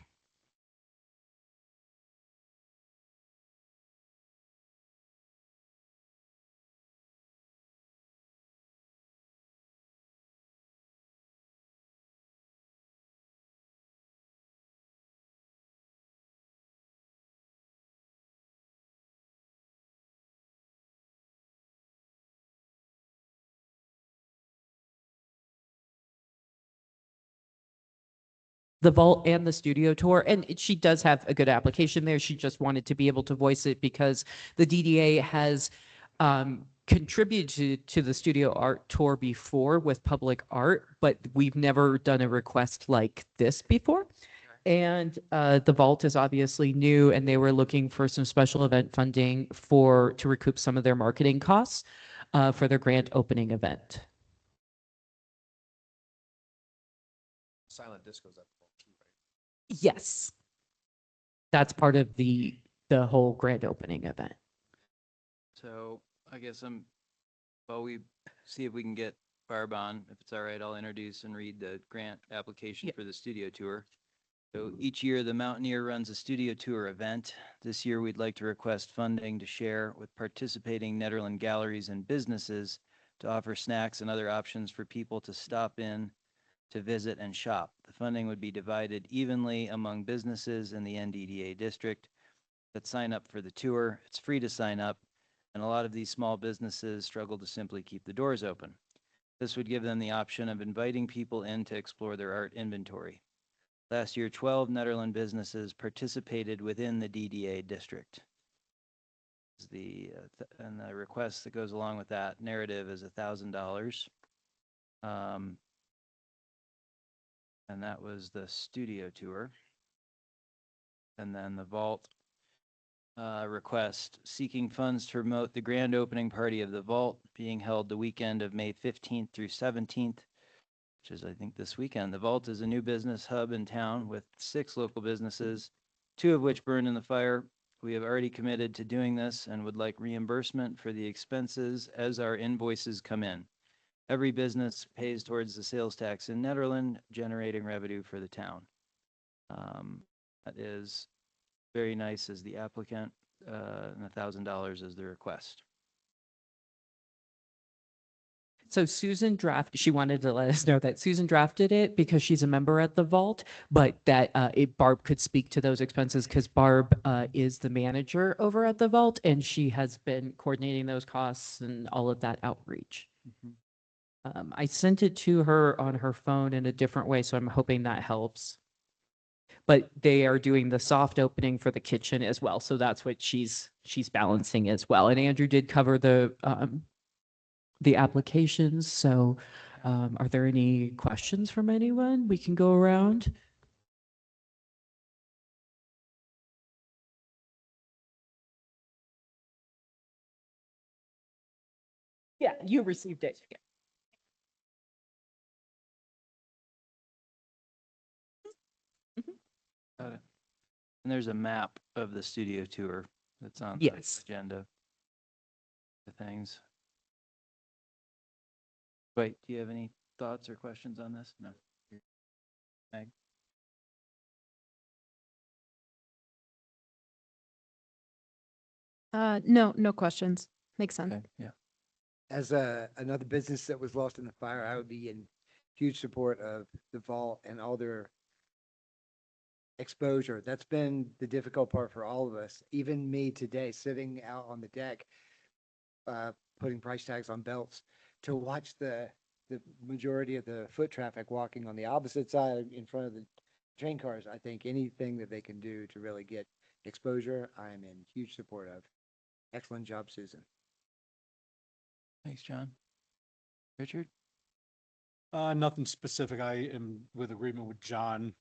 S7: The vault and the studio tour. And she does have a good application there. She just wanted to be able to voice it because the DDA has contributed to the studio art tour before with public art, but we've never done a request like this before. And the vault is obviously new, and they were looking for some special event funding to recoup some of their marketing costs. for their grand opening event.
S8: Silent disco's at the vault too, right?
S7: Yes. That's part of the whole grand opening event.
S4: So I guess while we see if we can get Barb on, if it's all right, I'll introduce and read the grant application
S7: Yep.
S4: for the studio tour. So each year, the Mountaineer runs a studio tour event. This year, we'd like to request funding to share with participating Nederland galleries and businesses to offer snacks and other options for people to stop in, to visit and shop. The funding would be divided evenly among businesses in the NDDA district that sign up for the tour. It's free to sign up, and a lot of these small businesses struggle to simply keep the doors open. This would give them the option of inviting people in to explore their art inventory. Last year, 12 Nederland businesses participated within the DDA district. And the request that goes along with that narrative is $1,000. And that was the studio tour. And then the vault request seeking funds to promote the grand opening party of the vault being held the weekend of May 15th through 17th, which is, I think, this weekend. The vault is a new business hub in town with 6 local businesses, 2 of which burned in the fire. We have already committed to doing this and would like reimbursement for the expenses as our invoices come in. Every business pays towards the sales tax in Nederland, generating revenue for the town. That is very nice as the applicant, and $1,000 is the request.
S7: So Susan she wanted to let us know that Susan drafted it because she's a member at the vault, but that Barb could speak to those expenses because Barb is the manager over at the vault and she has been coordinating those costs and all of that outreach. I sent it to her on her phone in a different way, so I'm hoping that helps. But they are doing the soft opening for the kitchen as well, so that's what she's balancing as well. And Andrew did cover the applications. So are there any questions from anyone? We can go around. Yeah, you received it. Yeah.
S4: Got it. And there's a map of the studio tour that's on the
S7: Yes.
S4: agenda. The things. Wait, do you have any thoughts or questions on this? No. Meg?
S6: No questions. Makes sense.
S4: Okay, yeah.
S2: As another business that was lost in the fire, I would be in huge support of the vault and all their exposure. That's been the difficult part for all of us. Even me today, sitting out on the deck, putting price tags on belts to watch the majority of the foot traffic walking on the opposite side in front of the train cars. I think anything that they can do to really get exposure, I'm in huge support of. Excellent job, Susan.
S4: Thanks, John. Richard?
S9: Nothing specific. I am with agreement with John.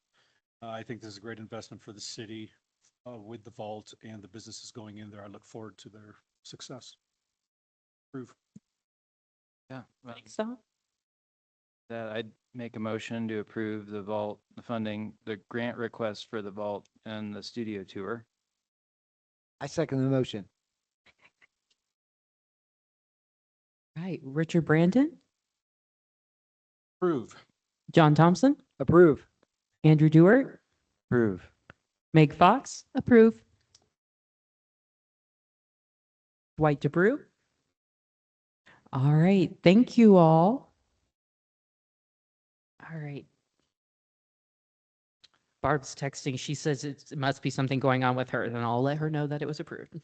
S9: I think this is a great investment for the city with the vault and the businesses going in there. I look forward to their success. Approve.
S4: Yeah. Well,
S7: Thanks, Don.
S4: that I'd make a motion to approve the vault, the funding, the grant request for the vault and the studio tour.
S2: I second the motion.
S7: Right, Richard Brandon,
S9: Approve.
S7: John Thompson,
S2: Approve.
S7: Andrew Dewart,
S4: Approve.
S7: Meg Fox,
S6: Approve.
S7: Dwight DeBrew. All right, thank you all. All right. Barb's texting. She says it must be something going on with her, and I'll let her know that it was approved.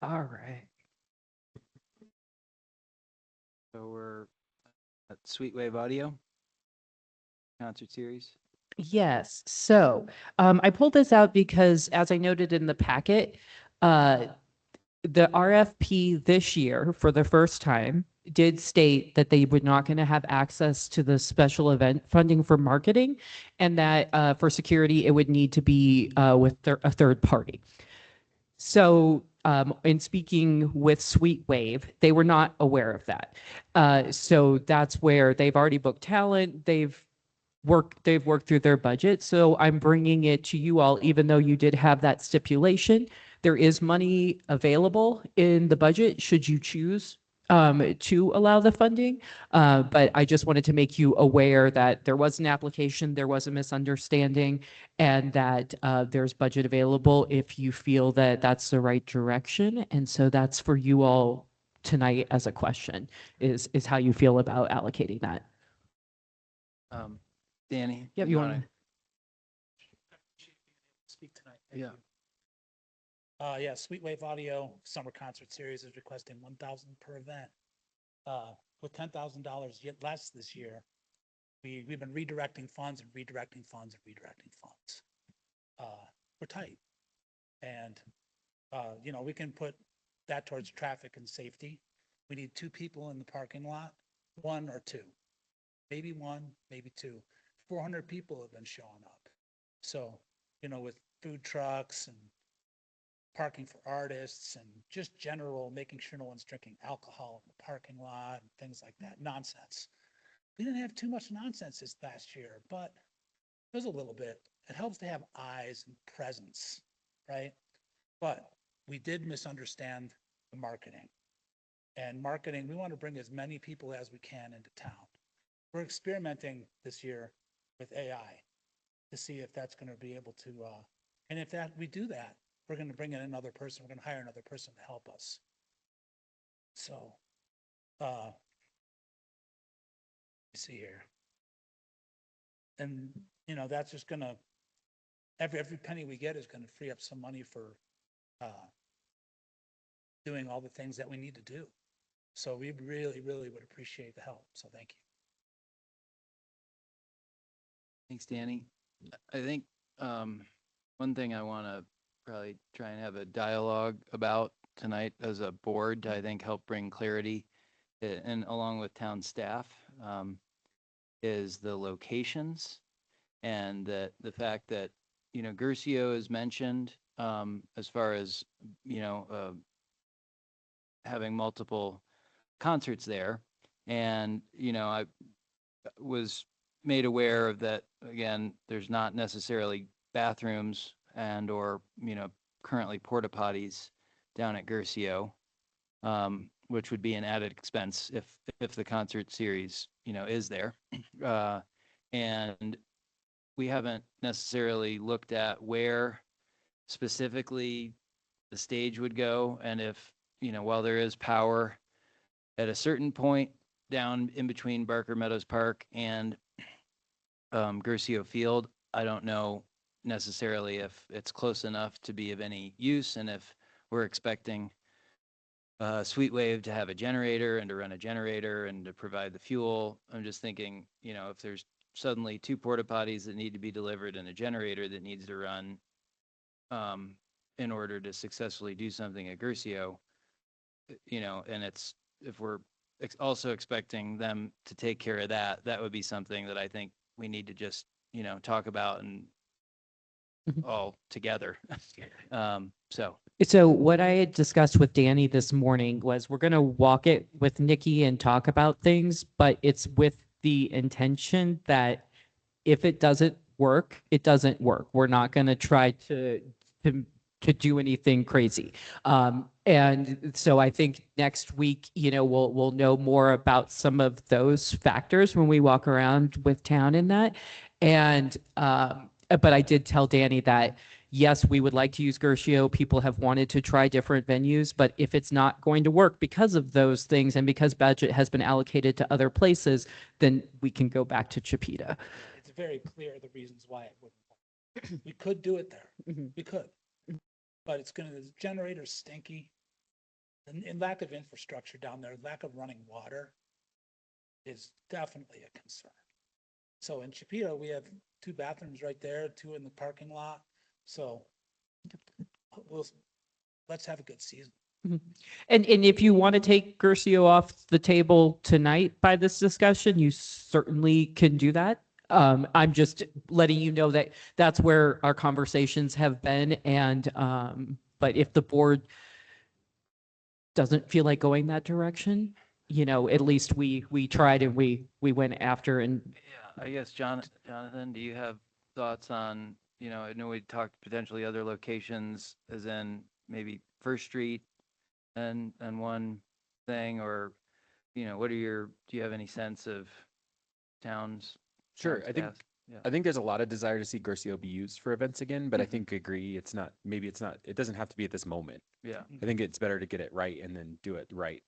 S7: All right.
S4: So we're at Sweet Wave Audio concert series.
S7: Yes. So I pulled this out because, as I noted in the packet, the RFP this year, for the first time, did state that they were not going to have access to the special event funding for marketing, and that for security, it would need to be with a third party. So in speaking with Sweet Wave, they were not aware of that. So that's where they've already booked talent. They've worked through their budget. So I'm bringing it to you all, even though you did have that stipulation. There is money available in the budget should you choose to allow the funding. But I just wanted to make you aware that there was an application, there was a misunderstanding, and that there's budget available if you feel that that's the right direction. And so that's for you all tonight as a question, is how you feel about allocating that.
S4: Danny?
S7: Yep, you want to?
S12: Speak tonight.
S4: Yeah.
S12: Yeah, Sweet Wave Audio Summer Concert Series is requesting 1,000 per event. With $10,000 yet less this year, we've been redirecting funds and redirecting funds and redirecting funds. We're tight. And, we can put that towards traffic and safety. We need 2 people in the parking lot, 1 or 2, maybe 1, maybe 2. 400 people have been showing up. So, with food trucks and parking for artists and just general making sure no one's drinking alcohol in the parking lot and things like that, nonsense. We didn't have too much nonsense this last year, but there's a little bit. It helps to have eyes and presence, right? But we did misunderstand the marketing. And marketing, we want to bring as many people as we can into town. We're experimenting this year with AI to see if that's going to be able to, and if we do that, we're going to bring in another person. We're going to hire another person to help us. So, let's see here. And, that's just going to, every penny we get is going to free up some money for doing all the things that we need to do. So we really, really would appreciate the help. So thank you.
S4: Thanks, Danny. I think one thing I want to probably try and have a dialogue about tonight as a board to, I think, help bring clarity and along with town staff is the locations and the fact that, Gercio is mentioned as far as, having multiple concerts there. And, I was made aware of that, again, there's not necessarily bathrooms and or, currently porta potties down at Gercio, which would be an added expense if the concert series, is there. And we haven't necessarily looked at where specifically the stage would go. And if, while there is power at a certain point down in between Barker Meadows Park and Gercio Field, I don't know necessarily if it's close enough to be of any use, and if we're expecting Sweet Wave to have a generator and to run a generator and to provide the fuel. I'm just thinking, if there's suddenly 2 porta potties that need to be delivered and a generator that needs to run in order to successfully do something at Gercio, and if we're also expecting them to take care of that, that would be something that I think we need to just, talk about and all together.
S7: So what I had discussed with Danny this morning was we're going to walk it with Nikki and talk about things, but it's with the intention that if it doesn't work, it doesn't work. We're not going to try to do anything crazy. And so I think next week, we'll know more about some of those factors when we walk around with town in that. And, but I did tell Danny that, yes, we would like to use Gercio. People have wanted to try different venues, but if it's not going to work because of those things and because budget has been allocated to other places, then we can go back to Chipeta.
S12: It's very clear the reasons why it wouldn't work. We could do it there. We could. But the generator's stinky. And lack of infrastructure down there, lack of running water is definitely a concern. So in Chipeta, we have 2 bathrooms right there, 2 in the parking lot. So let's have a good season.
S7: And if you want to take Gercio off the table tonight by this discussion, you certainly can do that. I'm just letting you know that that's where our conversations have been. And but if the board doesn't feel like going that direction, you know, at least we tried and we went after and
S4: Yeah, I guess Jonathan, do you have thoughts on, you know, I know we talked potentially other locations as in maybe First Street and one thing, or, you know, what are your, do you have any sense of towns?
S1: Sure,
S4: towns
S1: I think
S4: path? Yeah.
S1: I think there's a lot of desire to see Garcia be used for events again, but I think agree it's not, maybe it's not, it doesn't have to be at this moment.
S4: Yeah.
S1: I think it's better to get it right and then do it right.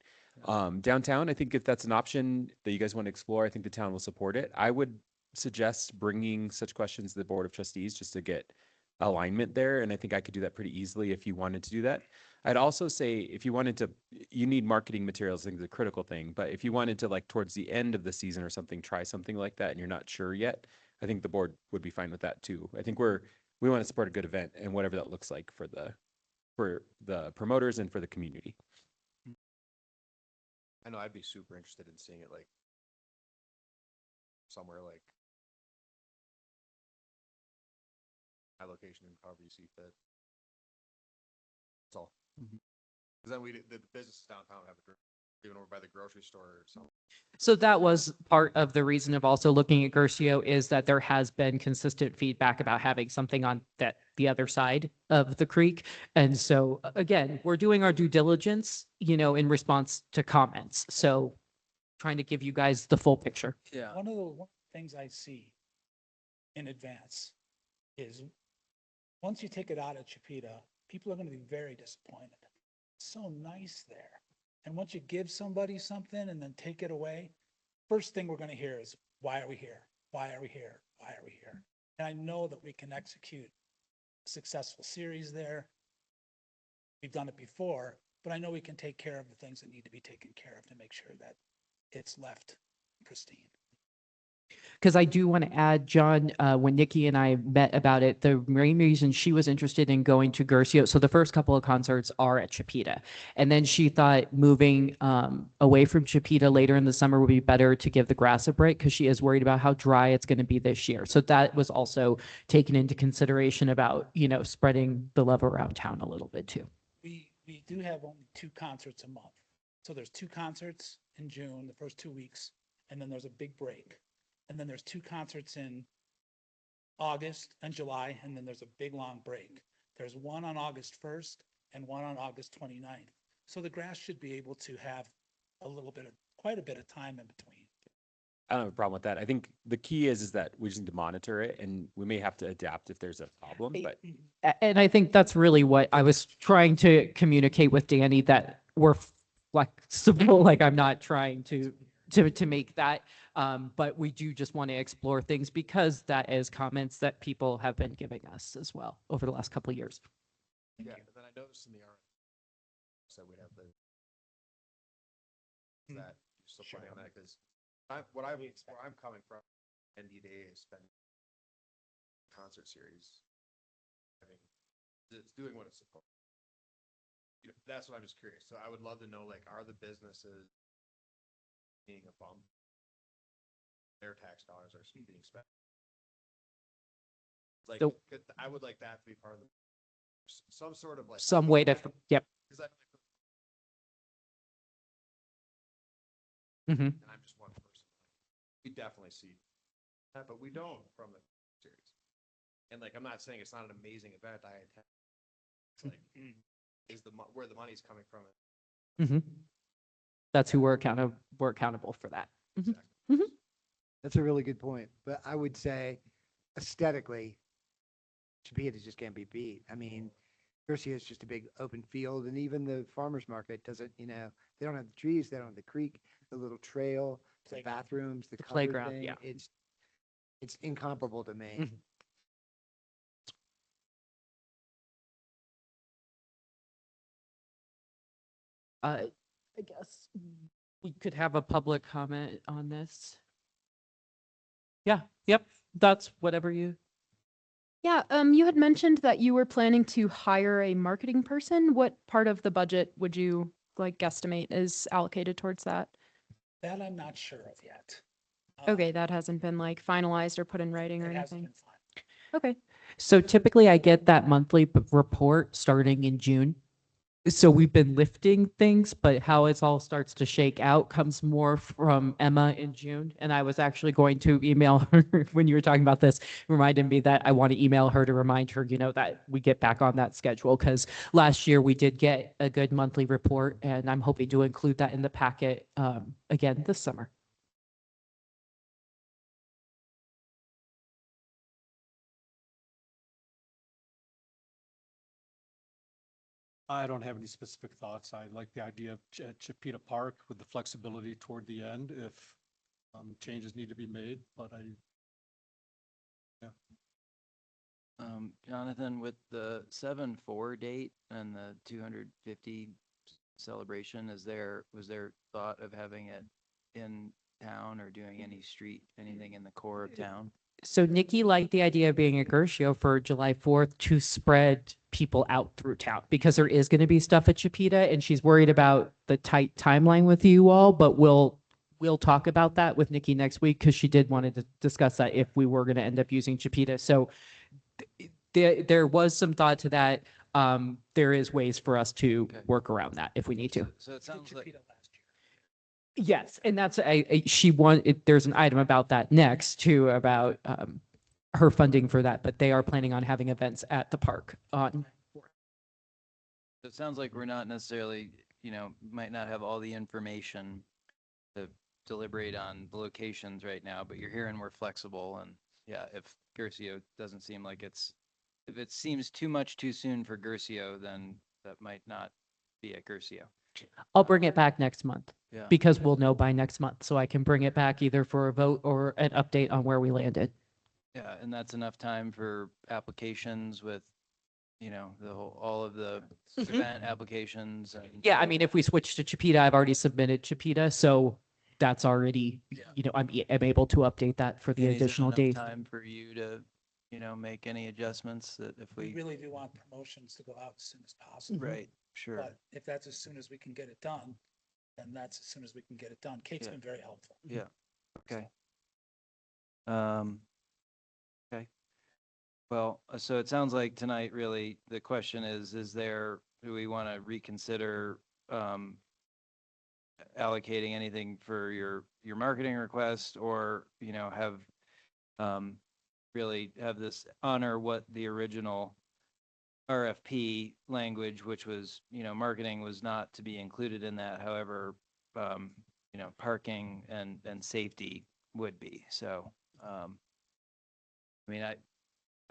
S4: Yeah.
S1: Downtown, I think if that's an option that you guys want to explore, I think the town will support it. I would suggest bringing such questions to the Board of Trustees just to get alignment there. And I think I could do that pretty easily if you wanted to do that. I'd also say if you wanted to, you need marketing materials, I think is a critical thing. But if you wanted to, like towards the end of the season or something, try something like that and you're not sure yet, I think the board would be fine with that too. I think we want to support a good event and whatever that looks like for the promoters and for the community.
S8: I know I'd be super interested in seeing it like somewhere like my location and however you see fit. That's all.
S1: Mhm.
S8: Cause then the businesses downtown have even over by the grocery store or something.
S7: so that was part of the reason of also looking at Gercio is that there has been consistent feedback about having something on that the other side of the creek. And so again, we're doing our due diligence, you know, in response to comments. So trying to give you guys the full picture.
S4: Yeah.
S12: One of the things I see in advance is once you take it out of Chipeta, people are going to be very disappointed. It's so nice there. And once you give somebody something and then take it away, first thing we're going to hear is, why are we here? Why are we here? Why are we here? And I know that we can execute a successful series there. We've done it before, but I know we can take care of the things that need to be taken care of to make sure that it's left pristine.
S7: Because I do want to add, John, when Nikki and I met about it, the main reason she was interested in going to Gercio, so the first couple of concerts are at Chipeta. And then she thought moving away from Chipeta later in the summer would be better to give the grass a break because she is worried about how dry it's going to be this year. So that was also taken into consideration about, you know, spreading the love around town a little bit too.
S12: We do have only 2 concerts a month. So there's 2 concerts in June, the first 2 weeks, and then there's a big break. And then there's 2 concerts in August and July, and then there's a big long break. There's one on August 1st and one on August 29th. So the grass should be able to have quite a bit of time in between.
S1: I don't have a problem with that. I think the key is that we just need to monitor it and we may have to adapt if there's a problem, but
S7: And I think that's really what I was trying to communicate with Danny, that we're flexible. Like I'm not trying to make that, but we do just want to explore things because that is comments that people have been giving us as well over the last couple of years.
S8: Yeah, and then I noticed in the art, so we'd have the that you're still playing on that because where I'm coming from, NDDA is spending concert series. I mean, it's doing what it's supposed to. You know, that's what I'm just curious. So I would love to know, like, are the businesses being a bump? Their tax dollars are being spent. Like,
S7: So-
S8: I would like that to be part of some sort of like
S7: Some way to, yep.
S8: because
S7: Mhm.
S8: and I'm just one person. We definitely see that, but we don't from the series. And like, I'm not saying it's not an amazing event. I attend. It's like, is where the money's coming from?
S7: Mhm. That's who we're accountable for that. Mhm.
S8: Exactly.
S2: That's a really good point. But I would say aesthetically, Chipeta just can't be beat. I mean, Garcia is just a big open field, and even the farmer's market doesn't, you know, they don't have the trees, they don't have the creek, the little trail, the
S12: Playground.
S2: bathrooms, the
S7: The
S2: covered
S7: playground,
S2: thing.
S7: yeah.
S2: It's incomparable to me.
S7: Mhm. I guess we could have a public comment on this. Yeah, yep, that's whatever you.
S6: Yeah, you had mentioned that you were planning to hire a marketing person. What part of the budget would you like guesstimate is allocated towards that?
S12: That I'm not sure of yet.
S6: Okay, that hasn't been like finalized or put in writing or
S12: It hasn't
S6: anything.
S12: been fine.
S6: Okay.
S7: So typically I get that monthly report starting in June. So we've been lifting things, but how it all starts to shake out comes more from Emma in June. And I was actually going to email her when you were talking about this, reminded me that I want to email her to remind her, that we get back on that schedule. Because last year we did get a good monthly report, and I'm hoping to include that in the packet again this summer.
S9: I don't have any specific thoughts. I like the idea of Chipeta Park with the flexibility toward the end if changes need to be made, but
S4: Jonathan, with the 7/4 date and the 250 celebration, was there thought of having it in town or doing anything in the core of town?
S7: So Nikki liked the idea of being a Gershio for July 4th to spread people out through town because there is going to be stuff at Chipeta, and she's worried about the tight timeline with you all, but we'll talk about that with Nikki next week because she did want to discuss that if we were going to end up using Chipeta. So there was some thought to that. There is ways for us to
S4: Okay.
S7: work around that if we need to.
S4: So it sounds like,
S12: Last year.
S7: Yes, and that's there's an item about that next too, about her funding for that, but they are planning on having events at the park on.
S4: it sounds like we're not necessarily, might not have all the information to deliberate on the locations right now, but you're hearing we're flexible, and yeah, if Gercio doesn't seem like if it seems too much too soon for Gercio, then that might not be at Gercio.
S7: I'll bring it back next month
S4: Yeah.
S7: because we'll know by next month, so I can bring it back either for a vote or an update on where we landed.
S4: Yeah, and that's enough time for applications with, all of the event applications and.
S7: Yeah, I mean, if we switch to Chipeta, I've already submitted Chipeta, so that's already, I'm able to update that for the
S4: And is that
S7: additional
S4: enough
S7: days.
S4: time for you to, make any adjustments that if
S12: We
S4: we.
S12: really do want promotions to go out as soon as possible.
S4: Right, sure.
S12: But if that's as soon as we can get it done, then that's as soon as we can get it done. Kate's
S4: Yeah.
S12: been very helpful.
S4: Yeah, okay. Okay. Well, so it sounds like tonight, really, the question is do we want to reconsider allocating anything for your marketing request, or, really have this honor what the original RFP language, which was, marketing was not to be included in that. However, parking and safety would be. So, I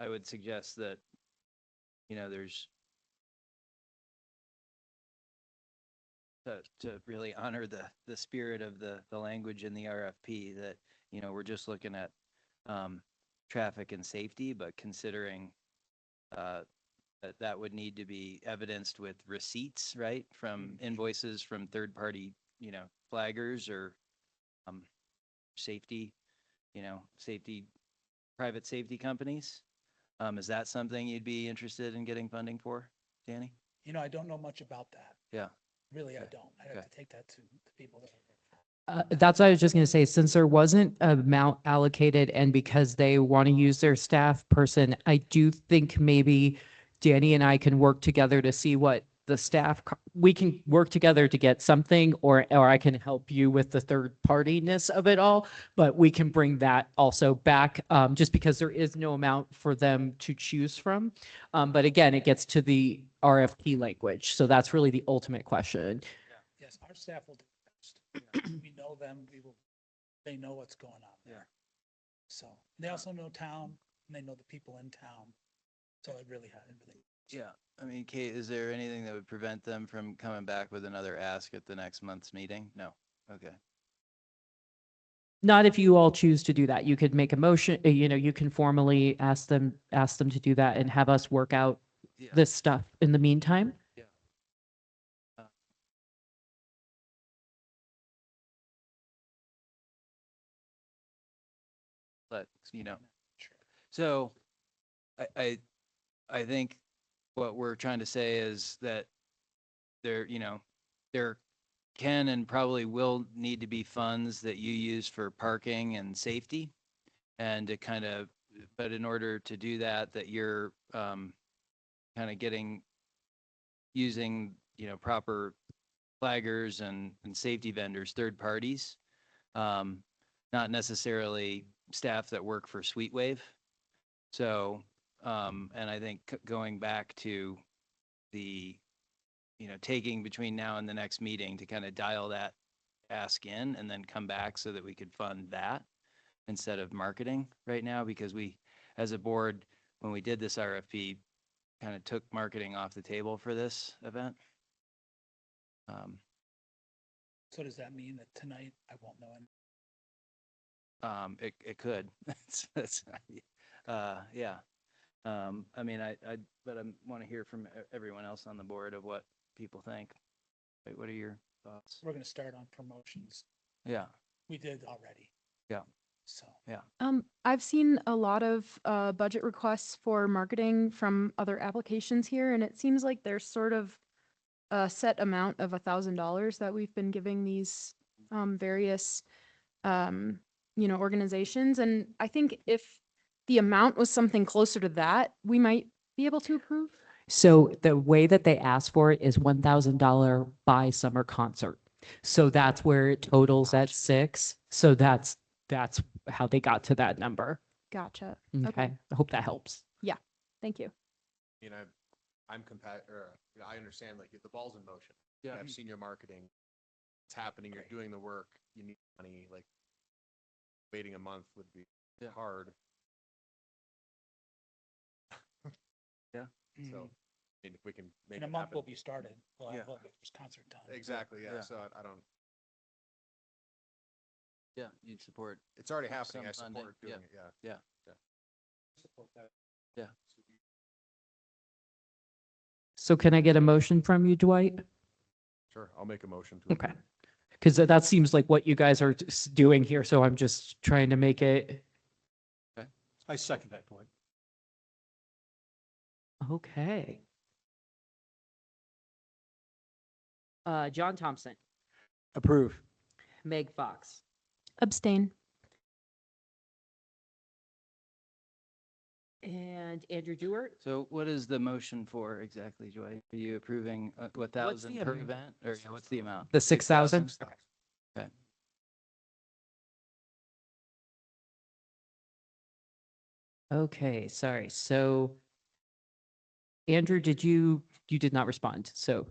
S4: would suggest that, there's to really honor the spirit of the language in the RFP that, we're just looking at traffic and safety, but considering that would need to be evidenced with receipts, right? From invoices from third party, flaggers or safety, private safety companies. Is that something you'd be interested in getting funding for, Danny?
S12: I don't know much about that.
S4: Yeah.
S12: Really, I
S4: Okay.
S12: don't. I have
S4: Okay.
S12: to take that to the people that.
S7: That's what I was just going to say, since there wasn't an amount allocated and because they want to use their staff person, I do think maybe Danny and I can work together to see what the we can work together to get something, or I can help you with the third partiness of it all, but we can bring that also back, just because there is no amount for them to choose from. But again, it gets to the RFP language. So that's really the ultimate question.
S12: Yes, our staff will do the best. We know them, they know what's going on there. So they also know town and they know the people in town. So it really had everything.
S4: Yeah. Kate, is there anything that would prevent them from coming back with another ask at the next month's meeting? No. Okay.
S7: Not if you all choose to do that. You could make a motion, you can formally ask them to do that and have us work out
S4: Yeah.
S7: this stuff in the meantime.
S4: Yeah. But, so I think what we're trying to say is that there can and probably will need to be funds that you use for parking and safety, and to but in order to do that you're kind of using proper flaggers and safety vendors, third parties, not necessarily staff that work for Sweet Wave. So, and I think going back to the, taking between now and the next meeting to kind of dial that ask in and then come back so that we could fund that instead of marketing right now, because we, as a board, when we did this RFP, kind of took marketing off the table for this event.
S12: So does that mean that tonight I won't know?
S4: It could. Yeah. I mean, but I want to hear from everyone else on the board of what people think. Right, what are your thoughts?
S12: We're going to start on promotions.
S4: Yeah,
S12: We did already.
S4: yeah,
S12: So
S4: yeah.
S6: I've seen a lot of budget requests for marketing from other applications here, and it seems like there's sort of a set amount of $1,000 that we've been giving these various organizations. And I think if the amount was something closer to that, we might be able to approve.
S7: So the way that they ask for it is $1,000 by summer concert. So that's where it totals at 6. So that's how they got to that number.
S6: Gotcha.
S7: Okay. I hope that helps.
S6: Thank you.
S8: I'm I understand, like, the ball's in motion.
S4: Yeah.
S8: You have senior marketing. It's happening. You're doing the work. You need money. Like, waiting a month would be hard.
S4: Yeah.
S8: So, I mean, if we can make
S12: in a
S8: it
S12: month
S8: happen.
S12: we'll be started. We'll
S8: Yeah.
S12: have the first concert done.
S8: Exactly, yeah.
S4: Yeah.
S8: So I don't,
S4: Yeah, you'd support.
S8: it's already
S4: Some
S8: happening. I
S4: funding,
S8: support doing it, yeah.
S4: Yeah. Yeah.
S7: So can I get a motion from you, Dwight?
S8: Sure, I'll make a motion to.
S7: Okay. Because that seems like what you guys are doing here. So I'm just trying to make it.
S9: I second that point.
S7: Okay. John Thompson,
S2: Approve.
S7: Meg Fox,
S6: Abstain.
S7: and Andrew Dewart.
S4: So what is the motion for exactly, Joy? Are you approving what
S7: What's
S4: thousand
S7: the
S4: per
S7: amount?
S4: event, or what's the amount?
S7: The 6,000?
S4: Okay.
S7: Okay, sorry. So Andrew, you did not respond. So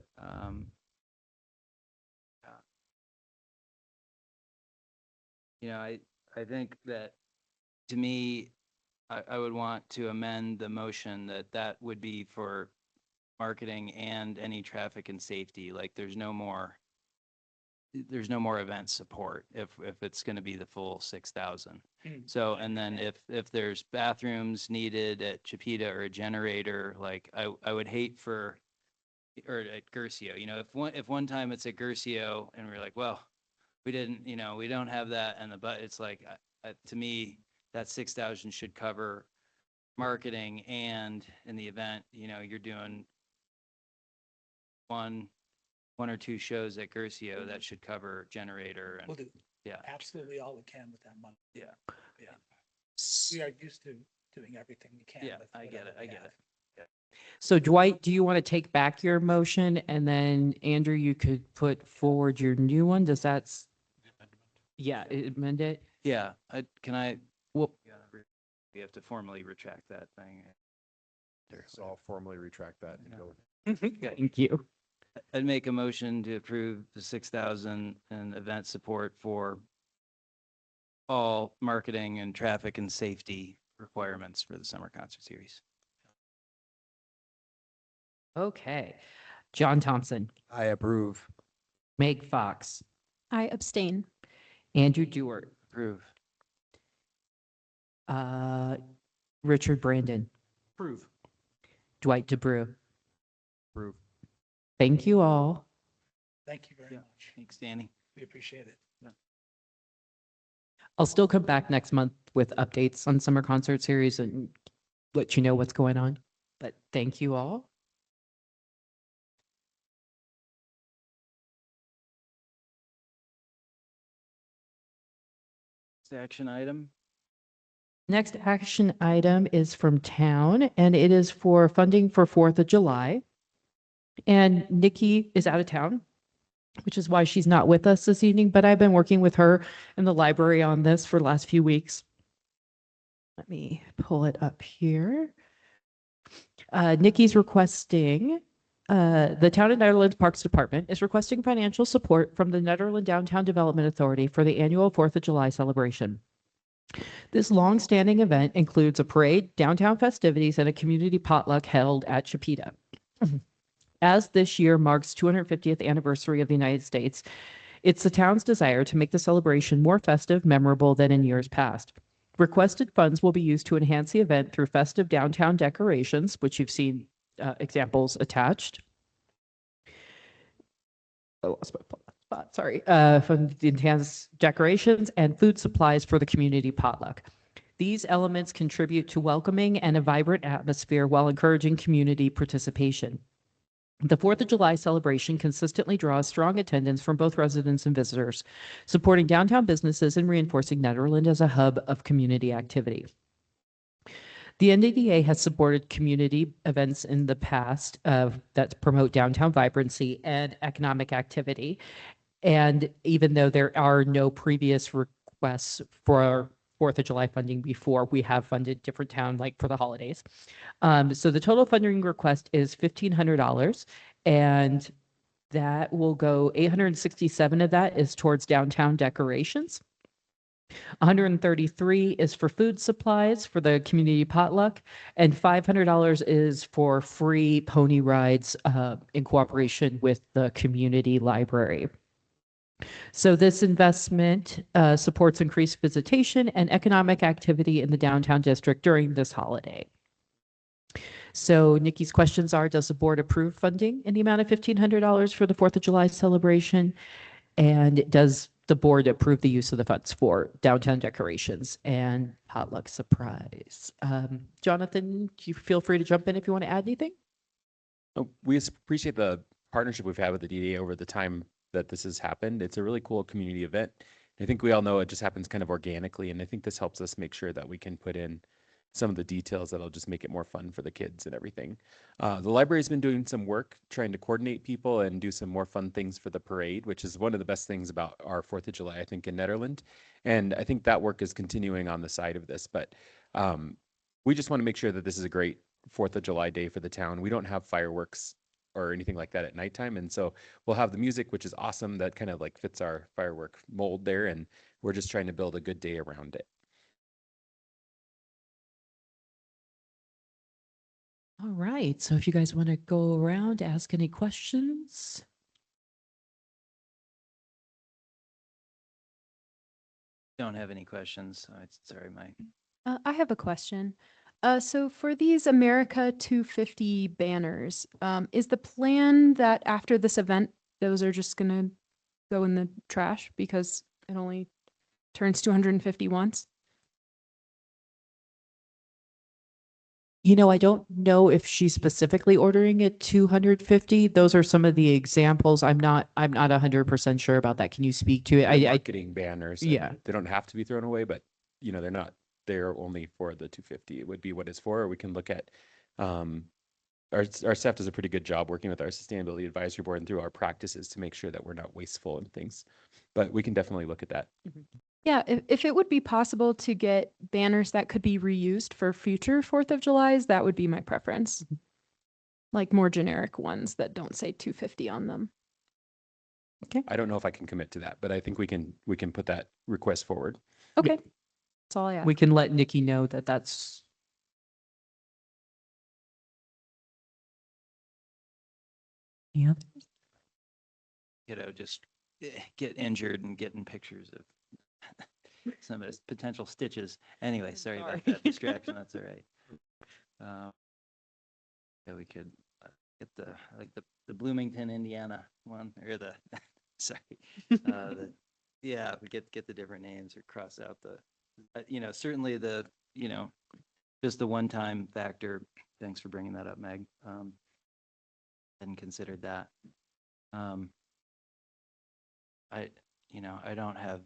S4: I think that, to me, I would want to amend the motion that would be for marketing and any traffic and safety. Like, there's no more event support if it's going to be the full 6,000. So, and then if there's bathrooms needed at Chipeta or a generator, like, I would hate or at Gercio, if one time it's at Gercio and we're like, well, we didn't, we don't have that, and it's like, to me, that 6,000 should cover marketing, and in the event, you're doing one or two shows at Gercio, that should cover generator
S12: We'll
S4: and,
S12: do
S4: yeah.
S12: absolutely all we can with that money.
S4: Yeah.
S12: Yeah. We are used to doing everything we can.
S4: Yeah,
S12: with
S4: I get
S12: whatever
S4: it.
S12: we
S4: I get
S12: have.
S4: it.
S7: So Dwight, do you want to take back your motion, and then Andrew, you could put forward your new one? Does that? Yeah, amend it.
S4: Yeah, well, we have to formally retract that thing.
S8: So I'll formally retract that and
S4: Yeah.
S8: go.
S7: Thank you.
S4: I'd make a motion to approve the 6,000 in event support for all marketing and traffic and safety requirements for the summer concert series.
S7: Okay. John Thompson,
S2: I approve.
S7: Meg Fox,
S6: I abstain.
S7: Andrew Dewart,
S4: Approve.
S7: Richard Brandon,
S9: Approve.
S7: Dwight DeBrew.
S8: Approve.
S7: Thank you all.
S12: Thank you very
S4: Yeah.
S12: much.
S4: Thanks, Danny.
S12: We appreciate it.
S7: I'll still come back next month with updates on summer concert series and let you know what's going on. But thank you all.
S4: Next action item.
S7: Next action item is from town, and it is for funding for 4th of July. And Nikki is out of town, which is why she's not with us this evening, but I've been working with her in the library on this for the last few weeks. Let me pull it up here. Nikki's requesting, the Town of Netherlands Parks Department is requesting financial support from the Netherlands Downtown Development Authority for the annual 4th of July celebration. This long-standing event includes a parade, downtown festivities, and a community potluck held at Chipeta. As this year marks 250th anniversary of the United States, it's the town's desire to make the celebration more festive, memorable than in years past. Requested funds will be used to enhance the event through festive downtown decorations, which you've seen examples attached. I lost my spot, sorry. From the enhanced decorations and food supplies for the community potluck. These elements contribute to welcoming and a vibrant atmosphere while encouraging community participation. The 4th of July celebration consistently draws strong attendance from both residents and visitors, supporting downtown businesses and reinforcing Nederland as a hub of community activity. The NDDA has supported community events in the past that promote downtown vibrancy and economic activity. And even though there are no previous requests for 4th of July funding before, we have funded different town like for the holidays. So the total funding request is $1,500, and that will go 867 of that is towards downtown decorations. 133 is for food supplies for the community potluck, and $500 is for free pony rides in cooperation with the community library. So this investment supports increased visitation and economic activity in the downtown district during this holiday. So Nikki's questions are, does the board approve funding in the amount of $1,500 for the 4th of July celebration? And does the board approve the use of the funds for downtown decorations and potluck surprise? Jonathan, you feel free to jump in if you want to add anything.
S1: We appreciate the partnership we've had with the DDA over the time that this has happened. It's a really cool community event. I think we all know it just happens kind of organically, and I think this helps us make sure that we can put in some of the details that'll just make it more fun for the kids and everything. The library's been doing some work trying to coordinate people and do some more fun things for the parade, which is one of the best things about our 4th of July, I think, in Nederland. And I think that work is continuing on the side of this, but we just want to make sure that this is a great 4th of July day for the town. We don't have fireworks or anything like that at nighttime. And so we'll have the music, which is awesome. That kind of like fits our firework mold there. And we're just trying to build a good day around it.
S7: All right. So if you guys want to go around, ask any questions.
S4: Don't have any questions. Sorry, Mike.
S6: I have a question. So for these America 250 banners, is the plan that after this event, those are just going to go in the trash because it only turns 250 once?
S7: You know, I don't know if she's specifically ordering it 250. Those are some of the examples. I'm not 100% sure about that. Can you speak to it?
S1: They're marketing banners.
S7: Yeah.
S1: And they don't have to be thrown away, but you know, they're only for the 250. It would be what it's for. Or we can look at, our staff does a pretty good job working with our sustainability advisory board and through our practices to make sure that we're not wasteful in things, but we can definitely look at that.
S6: Yeah, if it would be possible to get banners that could be reused for future 4th of Julys, that would be my preference. Like more generic ones that don't say 250 on them.
S7: Okay.
S1: I don't know if I can commit to that, but I think we can put that request forward.
S6: Okay. That's all I ask.
S7: We can let Nikki know that that's. Yeah.
S4: Just get injured and getting pictures of some of his potential stitches. Anyway, sorry about that distraction. That's all right. Yeah, we could get the Bloomington, Indiana one, or the sorry, we get the different names or cross out the, certainly the, just the one-time factor. Thanks for bringing that up, Meg. Hadn't considered that. I don't have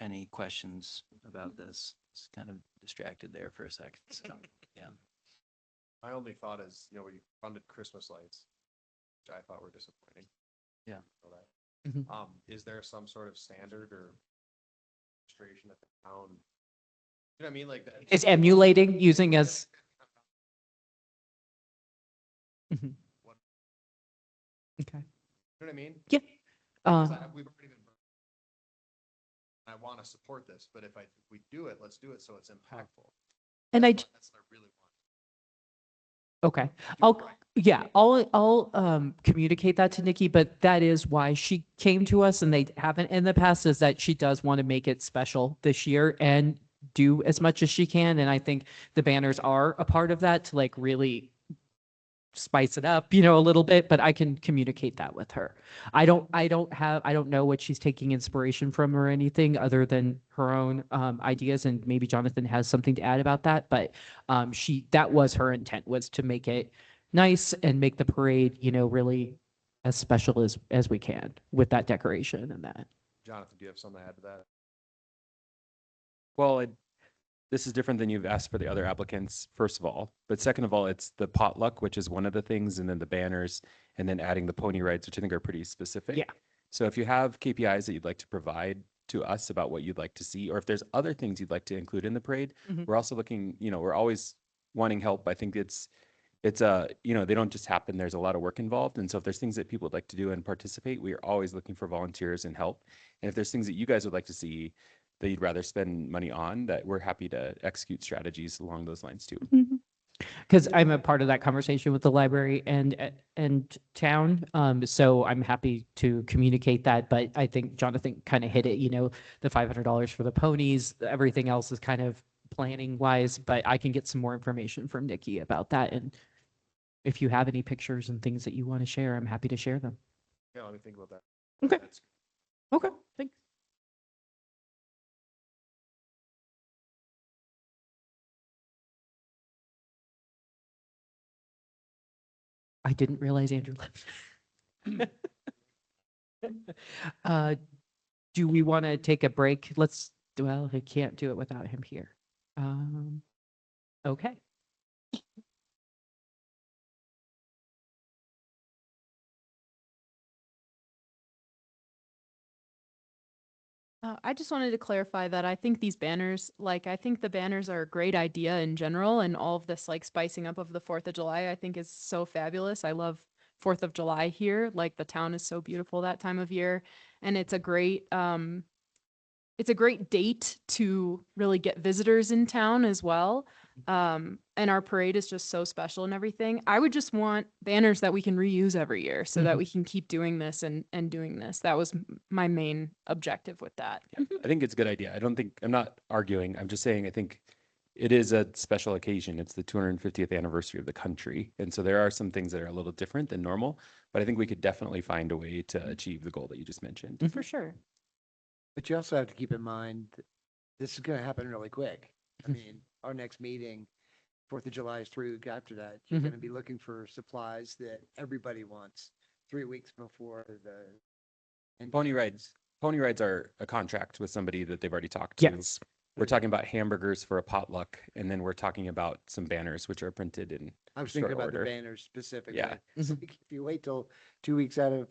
S4: any questions about this. It's kind of distracted there for a second. So, yeah.
S8: My only thought is, we funded Christmas lights. which I thought were disappointing.
S4: Yeah.
S8: So that-
S3: Mhm.
S8: Is there some sort of standard or administration that the town, you know what I mean? Like that.
S7: Is emulating using as. Mhm.
S8: What-
S7: Okay.
S8: You know what I mean?
S7: Yeah.
S8: Because
S7: Uh,
S8: we've already been. I want to support this, but if we do it, let's do it so it's impactful.
S7: and
S8: That's what I really want.
S7: okay.
S8: Do it
S7: I'll,
S8: right.
S7: yeah, I'll communicate that to Nikki, but that is why she came to us and they haven't in the past, is that she does want to make it special this year and do as much as she can. And I think the banners are a part of that to like really spice it up, a little bit, but I can communicate that with her. I don't know what she's taking inspiration from or anything other than her own ideas, and maybe Jonathan has something to add about that, but that was her intent, was to make it nice and make the parade, really as special as we can with that decoration and that.
S8: Jonathan, do you have something to add to that?
S1: Well, this is different than you've asked for the other applicants, first of all. But second of all, it's the potluck, which is one of the things, and then the banners, and then adding the pony rides, which I think are pretty specific.
S7: Yeah.
S1: So if you have KPIs that you'd like to provide to us about what you'd like to see, or if there's other things you'd like to include in the parade,
S7: Mhm.
S1: we're also looking, we're always wanting help. I think it's they don't just happen. There's a lot of work involved. And so if there's things that people would like to do and participate, we are always looking for volunteers and help. And if there's things that you guys would like to see that you'd rather spend money on, that we're happy to execute strategies along those lines too.
S7: Because I'm a part of that conversation with the library and town. So I'm happy to communicate that. But I think Jonathan kind of hit it, the $500 for the ponies, everything else is kind of planning wise, but I can get some more information from Nikki about that. And if you have any pictures and things that you want to share, I'm happy to share them.
S8: Yeah, let me think about that.
S7: Okay.
S8: That's-
S7: Okay, thanks. I didn't realize Andrew left. Do we want to take a break? Well, I can't do it without him here. Okay.
S6: I just wanted to clarify that I think these banners, I think the banners are a great idea in general, and all of this spicing up of the 4th of July, I think is so fabulous. I love 4th of July here. The town is so beautiful that time of year, and it's a great date to really get visitors in town as well. And our parade is just so special and everything. I would just want banners that we can reuse every year so that we can keep doing this and doing this. That was my main objective with that.
S1: Yeah, I think it's a good idea. I'm not arguing. I'm just saying I think it is a special occasion. It's the 250th anniversary of the country. And so there are some things that are a little different than normal, but I think we could definitely find a way to achieve the goal that you just mentioned.
S6: For sure.
S2: But you also have to keep in mind, this is going to happen really quick. I mean, our next meeting, 4th of July is 3 weeks after that. You're going to be looking for supplies that everybody wants 3 weeks before the. And
S1: Pony rides are a contract with somebody that they've already talked to.
S7: Yes.
S1: We're talking about hamburgers for a potluck, and then we're talking about some banners, which are printed in
S2: I was thinking
S1: short
S2: about the
S1: order.
S2: banners specifically.
S1: Yeah.
S2: It's like, if you wait till 2 weeks out of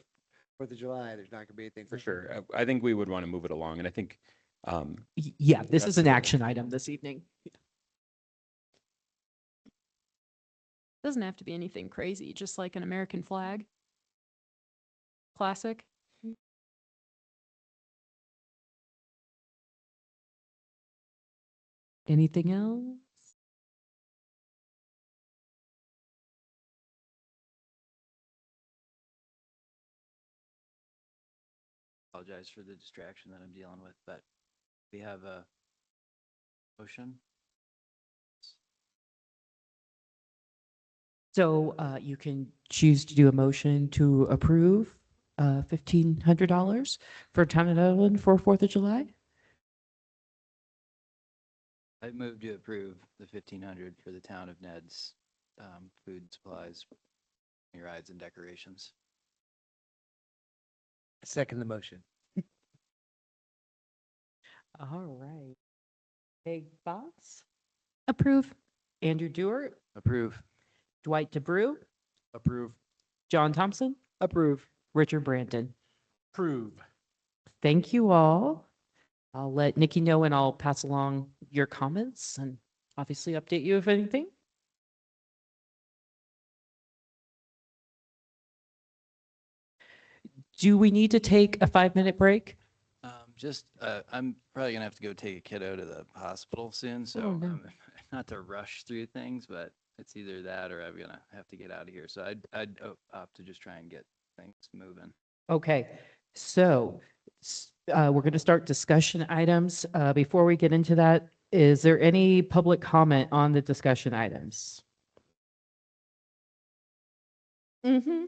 S2: 4th of July, there's not going to be anything.
S1: For sure. I think we would want to move it along, and I think
S7: Yeah, this is
S1: That's
S7: an
S1: the-
S7: action item this evening.
S6: Doesn't have to be anything crazy, just like an American flag. Classic.
S7: Anything else?
S4: Apologize for the distraction that I'm dealing with, but we have a motion.
S7: So you can choose to do a motion to approve $1,500 for Town of Netherland for 4th of July.
S4: I move to approve the 1,500 for the town of Ned's food supplies, rides and decorations.
S2: Second the motion.
S7: All right. Big Boss,
S6: Approve.
S7: Andrew Dewar,
S4: Approve.
S7: Dwight DeBrew,
S8: Approve.
S7: John Thompson,
S2: Approve.
S7: Richard Brandon.
S9: Approve.
S7: Thank you all. I'll let Nikki know and I'll pass along your comments and obviously update you if anything. Do we need to take a 5-minute break?
S4: I'm probably gonna have to go take a kiddo to the hospital soon, so
S7: no.
S4: not to rush through things, but it's either that or I'm gonna have to get out of here. So I'd opt to just try and get things moving.
S7: Okay, so we're going to start discussion items. Before we get into that, is there any public comment on the discussion items?
S5: Mm-hmm.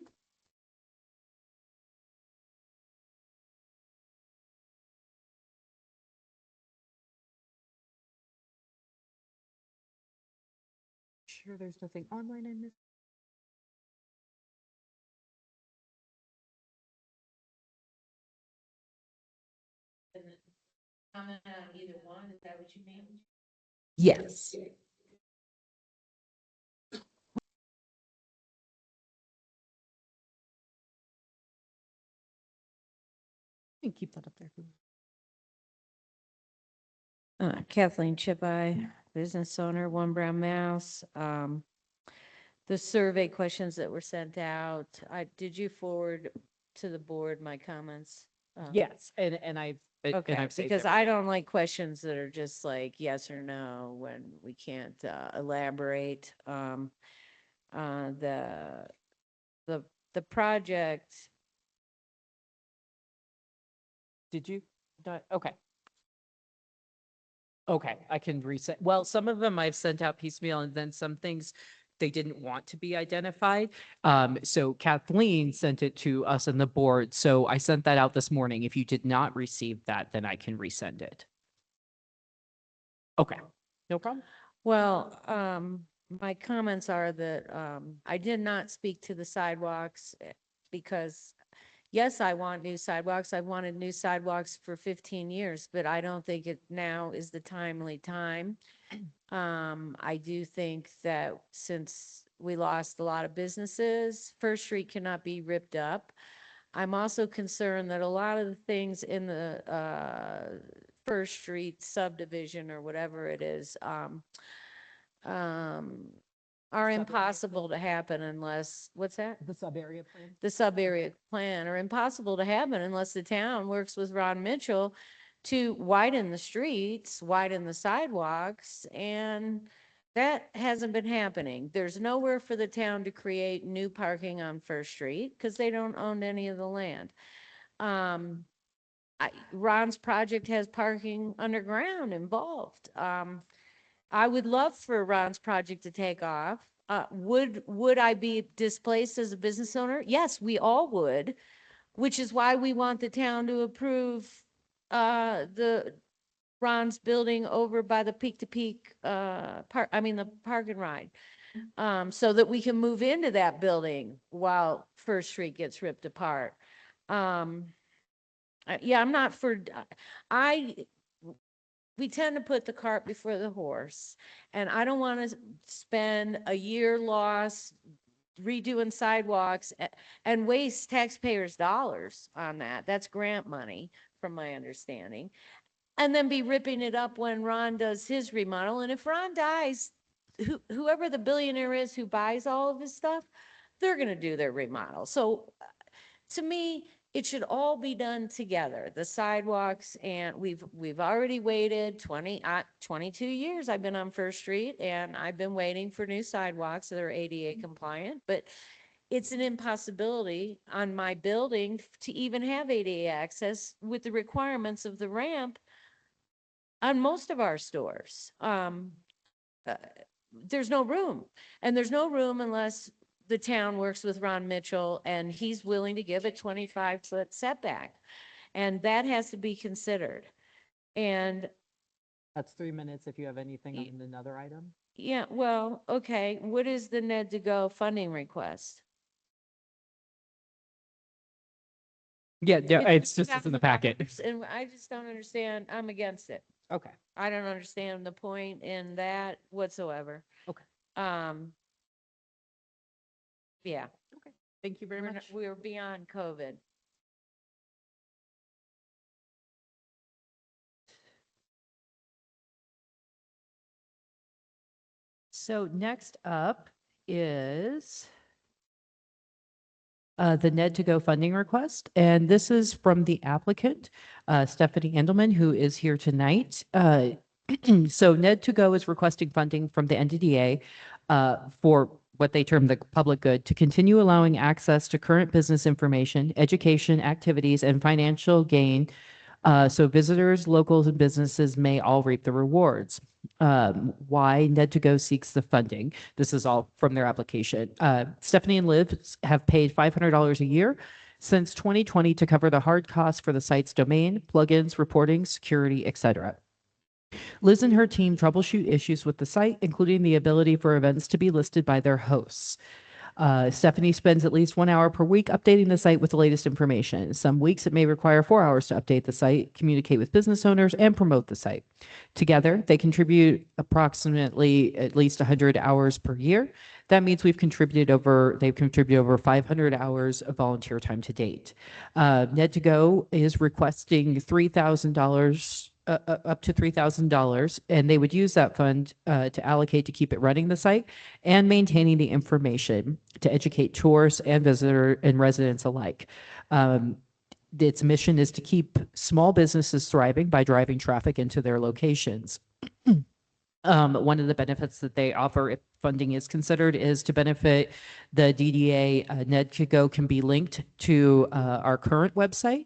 S7: Sure, there's nothing online in this.
S5: Comment on either one, is that what you mean?
S7: Yes. You can keep that up there.
S5: Kathleen Chipai, business owner, One Brown Mouse. The survey questions that were sent out, did you forward to the board my comments?
S7: Yes, and I've
S5: Okay,
S7: saved
S5: because
S7: everything.
S5: I don't like questions that are just like yes or no when we can't elaborate. The project,
S7: Did you? Okay. Okay, I can reset. Well, some of them I've sent out piecemeal and then some things they didn't want to be identified. So Kathleen sent it to us and the board. So I sent that out this morning. If you did not receive that, then I can resend it. Okay, no problem.
S5: well, my comments are that I did not speak to the sidewalks because yes, I want new sidewalks. I've wanted new sidewalks for 15 years, but I don't think it now is the timely time. I do think that since we lost a lot of businesses, First Street cannot be ripped up. I'm also concerned that a lot of the things in the First Street subdivision or whatever it is, are impossible to happen unless, what's that?
S7: The sub-area plan?
S5: The sub-area plan are impossible to happen unless the town works with Ron Mitchell to widen the streets, widen the sidewalks, and that hasn't been happening. There's nowhere for the town to create new parking on First Street because they don't own any of the land. Ron's project has parking underground involved. I would love for Ron's project to take off. Would I be displaced as a business owner? Yes, we all would, which is why we want the town to approve the Ron's building over by the Peak to Peak the Park and Ride. So that we can move into that building while First Street gets ripped apart. Yeah, I'm not for, we tend to put the cart before the horse. And I don't want to spend a year lost redoing sidewalks and waste taxpayers' dollars on that. That's grant money, from my understanding. And then be ripping it up when Ron does his remodel. And if Ron dies, whoever the billionaire is who buys all of his stuff, they're going to do their remodel. So to me, it should all be done together, the sidewalks, and we've already waited 22 years I've been on First Street, and I've been waiting for new sidewalks that are ADA compliant, but it's an impossibility on my building to even have ADA access with the requirements of the ramp on most of our stores. There's no room, and there's no room unless the town works with Ron Mitchell and he's willing to give a 25-foot setback. And that has to be considered. And
S7: That's 3 minutes if you have anything on another item.
S5: yeah, well, okay, what is the Ned to Go funding request?
S7: Yeah, it's just it's in the packet.
S5: And I just don't understand. I'm against it.
S7: Okay.
S5: I don't understand the point in that whatsoever.
S7: Okay.
S5: Yeah.
S7: Thank you very much.
S5: We're beyond COVID.
S7: So next up is the NED to Go funding request. And this is from the applicant, Stephanie Endelman, who is here tonight. So NED to Go is requesting funding from the NDDA for what they term the public good to continue allowing access to current business information, education, activities, and financial gain so visitors, locals, and businesses may all reap the rewards. Why NED to Go seeks the funding. This is all from their application. Stephanie and Liv have paid $500 a year since 2020 to cover the hard costs for the site's domain, plugins, reporting, security, etc. Liz and her team troubleshoot issues with the site, including the ability for events to be listed by their hosts. Stephanie spends at least 1 hour per week updating the site with the latest information. Some weeks it may require 4 hours to update the site, communicate with business owners, and promote the site. Together, they contribute approximately at least 100 hours per year. That means they've contributed over 500 hours of volunteer time to date. NED to Go is requesting $3,000 up to $3,000, and they would use that fund to allocate to keep it running the site and maintaining the information to educate tourists and visitor and residents alike. Its mission is to keep small businesses thriving by driving traffic into their locations. One of the benefits that they offer if funding is considered is to benefit the DDA. NED to Go can be linked to our current website,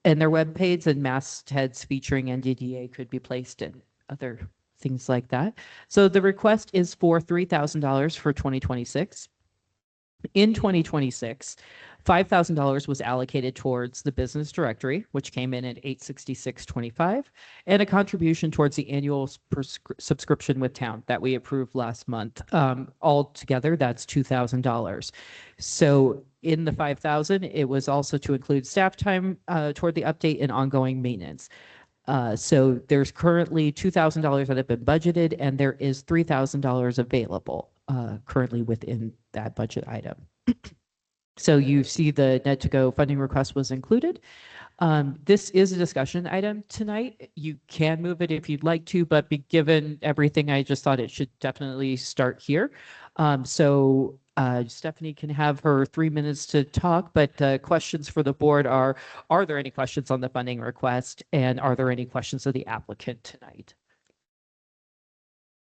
S7: and their web page and mastheads featuring NDDA could be placed in other things like that. So the request is for $3,000 for 2026. In 2026, $5,000 was allocated towards the business directory, which came in at $866.25, and a contribution towards the annual subscription with Town that we approved last month. Altogether, that's $2,000. So in the $5,000, it was also to include staff time toward the update and ongoing maintenance. So there's currently $2,000 that have been budgeted, and there is $3,000 available currently within that budget item. So you see the NED to Go funding request was included. This is a discussion item tonight. You can move it if you'd like to, but given everything, I just thought it should definitely start here. Stephanie can have her 3 minutes to talk, but questions for the board are there any questions on the funding request? And are there any questions of the applicant tonight?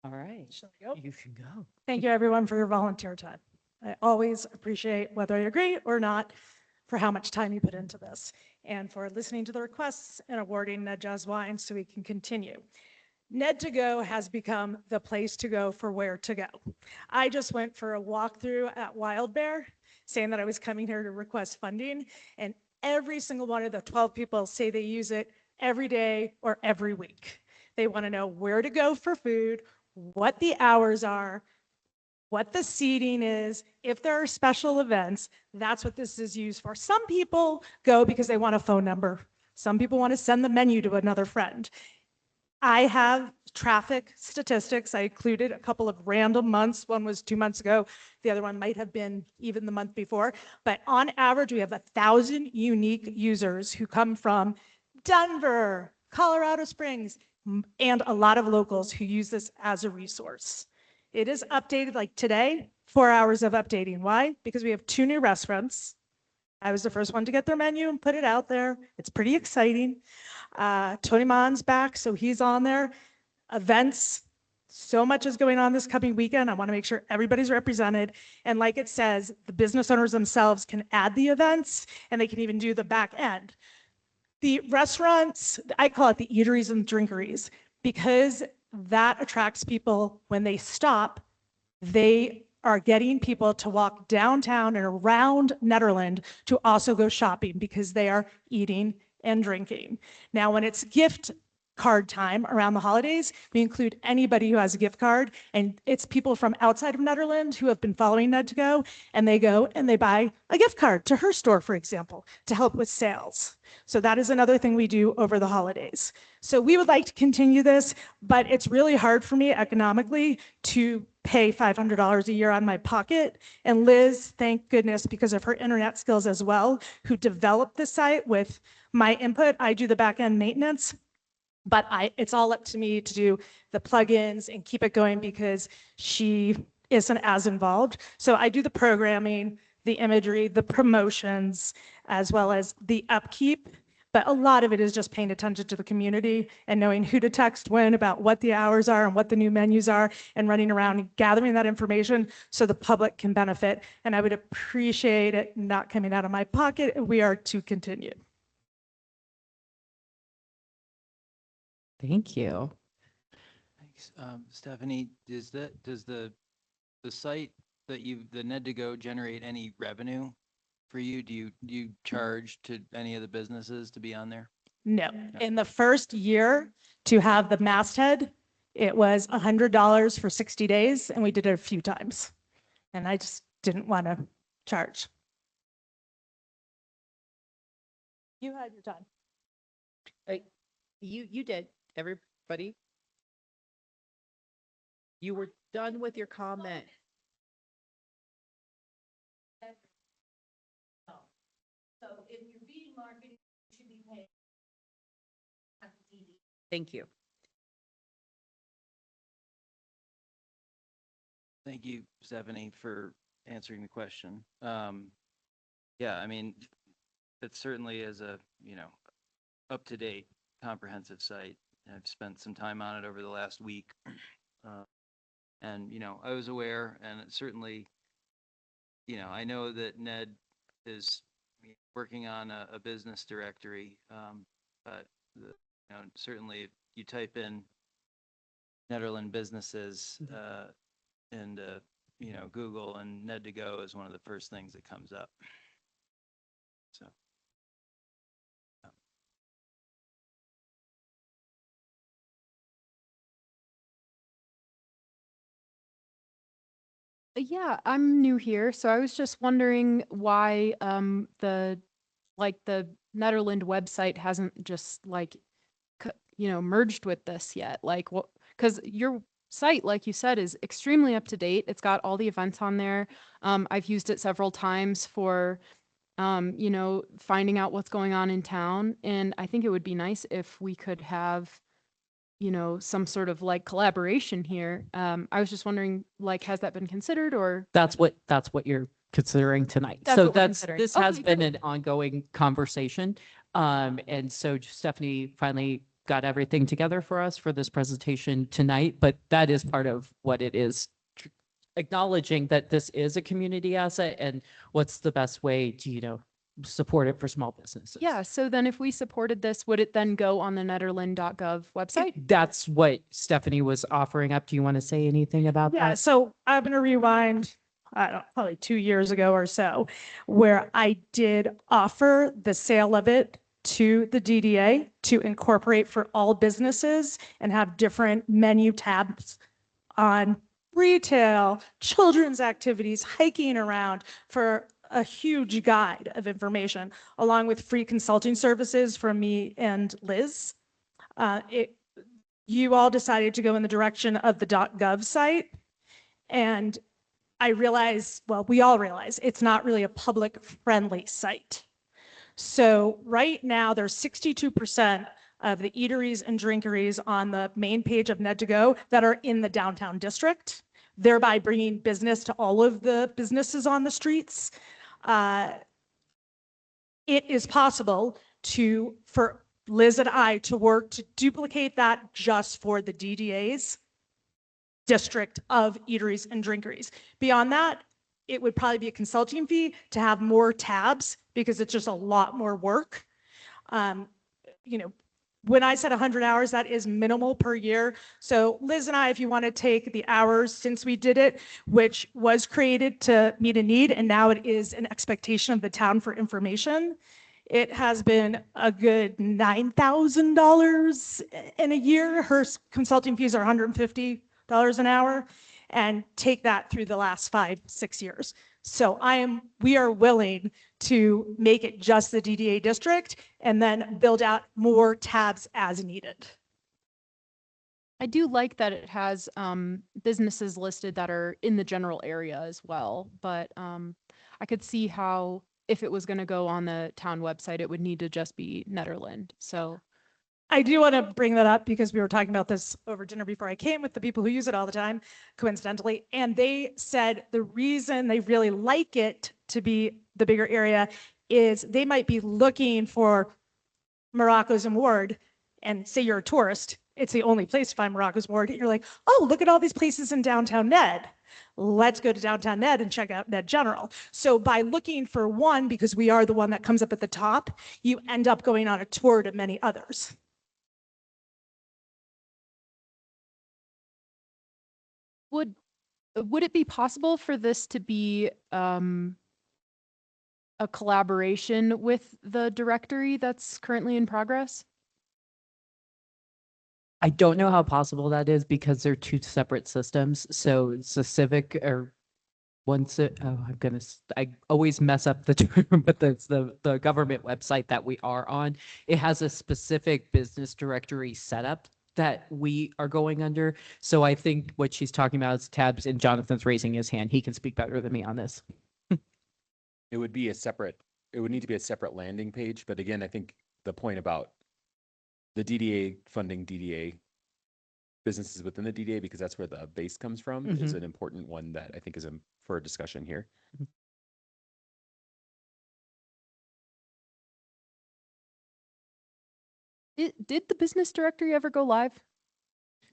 S7: All right,
S13: Shall I go?
S7: you can go.
S13: Thank you, everyone, for your volunteer time. I always appreciate, whether I agree or not, for how much time you put into this and for listening to the requests and awarding Ned Jazz Wine so we can continue. Ned to Go has become the place to go for where to go. I just went for a walkthrough at Wild Bear saying that I was coming here to request funding, and every single one of the 12 people say they use it every day or every week. They want to know where to go for food, what the hours are, what the seating is, if there are special events. That's what this is used for. Some people go because they want a phone number. Some people want to send the menu to another friend. I have traffic statistics. I included a couple of random months. One was 2 months ago. The other one might have been even the month before. But on average, we have 1,000 unique users who come from Denver, Colorado Springs, and a lot of locals who use this as a resource. It is updated like today, 4 hours of updating. Why? Because we have 2 new restaurants. I was the first one to get their menu and put it out there. It's pretty exciting. Tony Mon's back, so he's on there. Events, so much is going on this coming weekend. I want to make sure everybody's represented. And like it says, the business owners themselves can add the events, and they can even do the back end. The restaurants, I call it the eateries and drinkeries, because that attracts people. When they stop, they are getting people to walk downtown and around Nederland to also go shopping because they are eating and drinking. Now, when it's gift card time around the holidays, we include anybody who has a gift card, and it's people from outside of Nederland who have been following Ned to Go, and they go and they buy a gift card to her store, for example, to help with sales. So that is another thing we do over the holidays. So we would like to continue this, but it's really hard for me economically to pay $500 a year on my pocket. And Liz, thank goodness, because of her internet skills as well, who developed the site with my input. I do the back end maintenance, but it's all up to me to do the plugins and keep it going because she isn't as involved. So I do the programming, the imagery, the promotions, as well as the upkeep. But a lot of it is just paying attention to the community and knowing who to text when about what the hours are and what the new menus are and running around and gathering that information so the public can benefit. And I would appreciate it not coming out of my pocket if we are to continue.
S7: Thank you.
S4: Thanks. Stephanie, does the site that the Ned2Go generate any revenue for you? Do you charge to any of the businesses to be on there?
S13: No. In the first year to have the masthead, it was $100 for 60 days, and we did it a few times. And I just didn't want to charge. You had your time.
S7: You did, everybody. You were done with your comment.
S5: So if you're being marketed, you should be paid.
S7: Thank you.
S4: Thank you, Stephanie, for answering the question. Yeah, I mean, it certainly is a, up-to-date, comprehensive site. I've spent some time on it over the last week. And, I was aware, and it certainly, I know that Ned is working on a business directory, but certainly if you type in Nederland businesses into Google, and Ned2Go is one of the first things that comes up. So.
S6: Yeah, I'm new here, so I was just wondering why the Nederland website hasn't just merged with this yet. Like what? Because your site, like you said, is extremely up to date. It's got all the events on there. I've used it several times for finding out what's going on in town, and I think it would be nice if we could have some sort of collaboration here. I was just wondering, has that been considered, or?
S7: That's what you're considering tonight.
S6: That's
S7: So
S6: what we're considering.
S7: this has
S6: Okay,
S7: been
S6: great.
S7: an ongoing conversation. And so Stephanie finally got everything together for us for this presentation tonight, but that is part of what it is, acknowledging that this is a community asset and what's the best way to, support it for small businesses.
S6: Yeah, so then if we supported this, would it then go on the Nederland.gov website?
S7: That's what Stephanie was offering up. Do you want to say anything about
S13: Yeah,
S7: that?
S13: so I'm going to rewind, I don't know, probably 2 years ago or so, where I did offer the sale of it to the DDA to incorporate for all businesses and have different menu tabs on retail, children's activities, hiking around, for a huge guide of information, along with free consulting services from me and Liz. You all decided to go in the direction of the .gov site. And I realized, well, we all realize it's not really a public friendly site. So right now there's 62% of the eateries and drinkeries on the main page of Ned2Go that are in the downtown district, thereby bringing business to all of the businesses on the streets. It is possible for Liz and I to work to duplicate that just for the DDA's district of eateries and drinkeries. Beyond that, it would probably be a consulting fee to have more tabs because it's just a lot more work. When I said 100 hours, that is minimal per year. So Liz and I, if you want to take the hours since we did it, which was created to meet a need, and now it is an expectation of the town for information, it has been a good $9,000 in a year. Her consulting fees are $150 an hour, and take that through the last 5-6 years. So we are willing to make it just the DDA district and then build out more tabs as needed.
S6: I do like that it has businesses listed that are in the general area as well, but I could see how if it was going to go on the town website, it would need to just be Nederland. So
S13: I do want to bring that up because we were talking about this over dinner before I came with the people who use it all the time, coincidentally. And they said the reason they really like it to be the bigger area is they might be looking for Morocco's and Ward, and say you're a tourist, it's the only place to find Morocco's Ward. You're like, oh, look at all these places in downtown Ned. Let's go to downtown Ned and check out Ned General. So by looking for one, because we are the one that comes up at the top, you end up going on a tour to many others.
S6: would it be possible for this to be a collaboration with the directory that's currently in progress?
S7: I don't know how possible that is because they're two separate systems. So it's a civic or I always mess up the term, but it's the government website that we are on. It has a specific business directory setup that we are going under. So I think what she's talking about is tabs, and Jonathan's raising his hand. He can speak better than me on this.
S1: It would be it would need to be a separate landing page. But again, I think the point about the DDA funding DDA businesses within the DDA, because that's where the base comes from, is an important one that I think is for a discussion here.
S6: Did the business directory ever go live?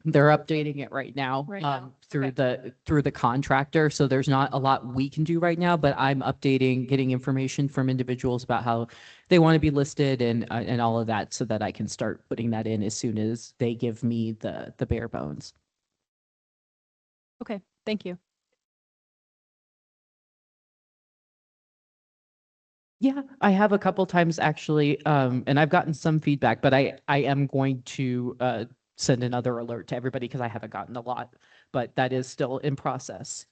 S7: They're updating it right now,
S6: Right now,
S7: through
S6: okay.
S7: the contractor. So there's not a lot we can do right now, but I'm updating, getting information from individuals about how they want to be listed and all of that, so that I can start putting that in as soon as they give me the bare bones.
S6: Okay, thank you.
S7: Yeah, I have a couple times actually, and I've gotten some feedback, but I am going to send another alert to everybody because I haven't gotten a lot, but that is still in process.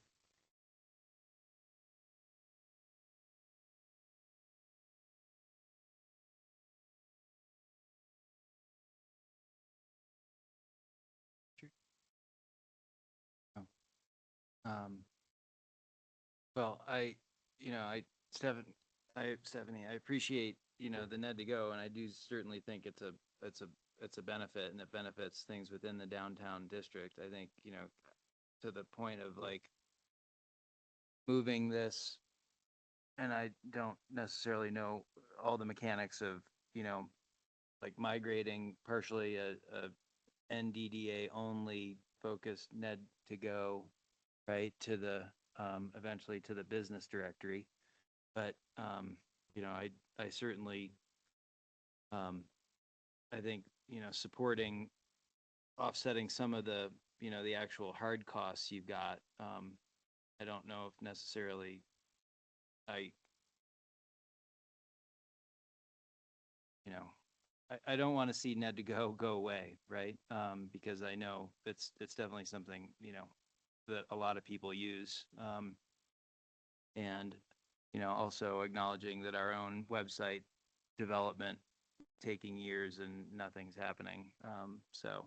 S4: Um, well, Stephanie, I appreciate, the Ned to go, and I do certainly think it's a benefit, and it benefits things within the downtown district. I think, to the point of like moving this, and I don't necessarily know all the mechanics of, like migrating partially a NDDA only focused Ned to go, right, to the eventually to the business directory. But I certainly I think, supporting offsetting some of the, the actual hard costs you've got. I don't know if necessarily I you know I don't want to see Ned to go away, right? Because I know it's definitely something, that a lot of people use. And also acknowledging that our own website development taking years and nothing's happening. So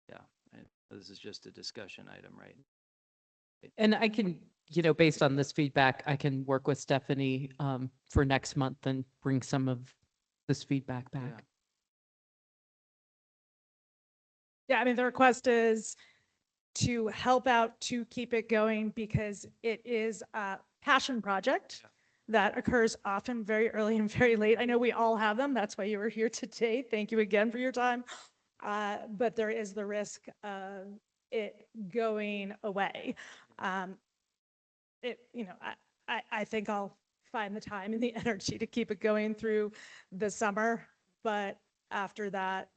S4: yeah, this is just a discussion item, right?
S7: And I can, based on this feedback, I can work with Stephanie for next month and bring some of this feedback back.
S13: Yeah, I mean, the request is to help out to keep it going because it is a passion project that occurs often very early and very late. I know we all have them. That's why you were here today. Thank you again for your time. But there is the risk of it going away. I think I'll find the time and the energy to keep it going through the summer. But after that,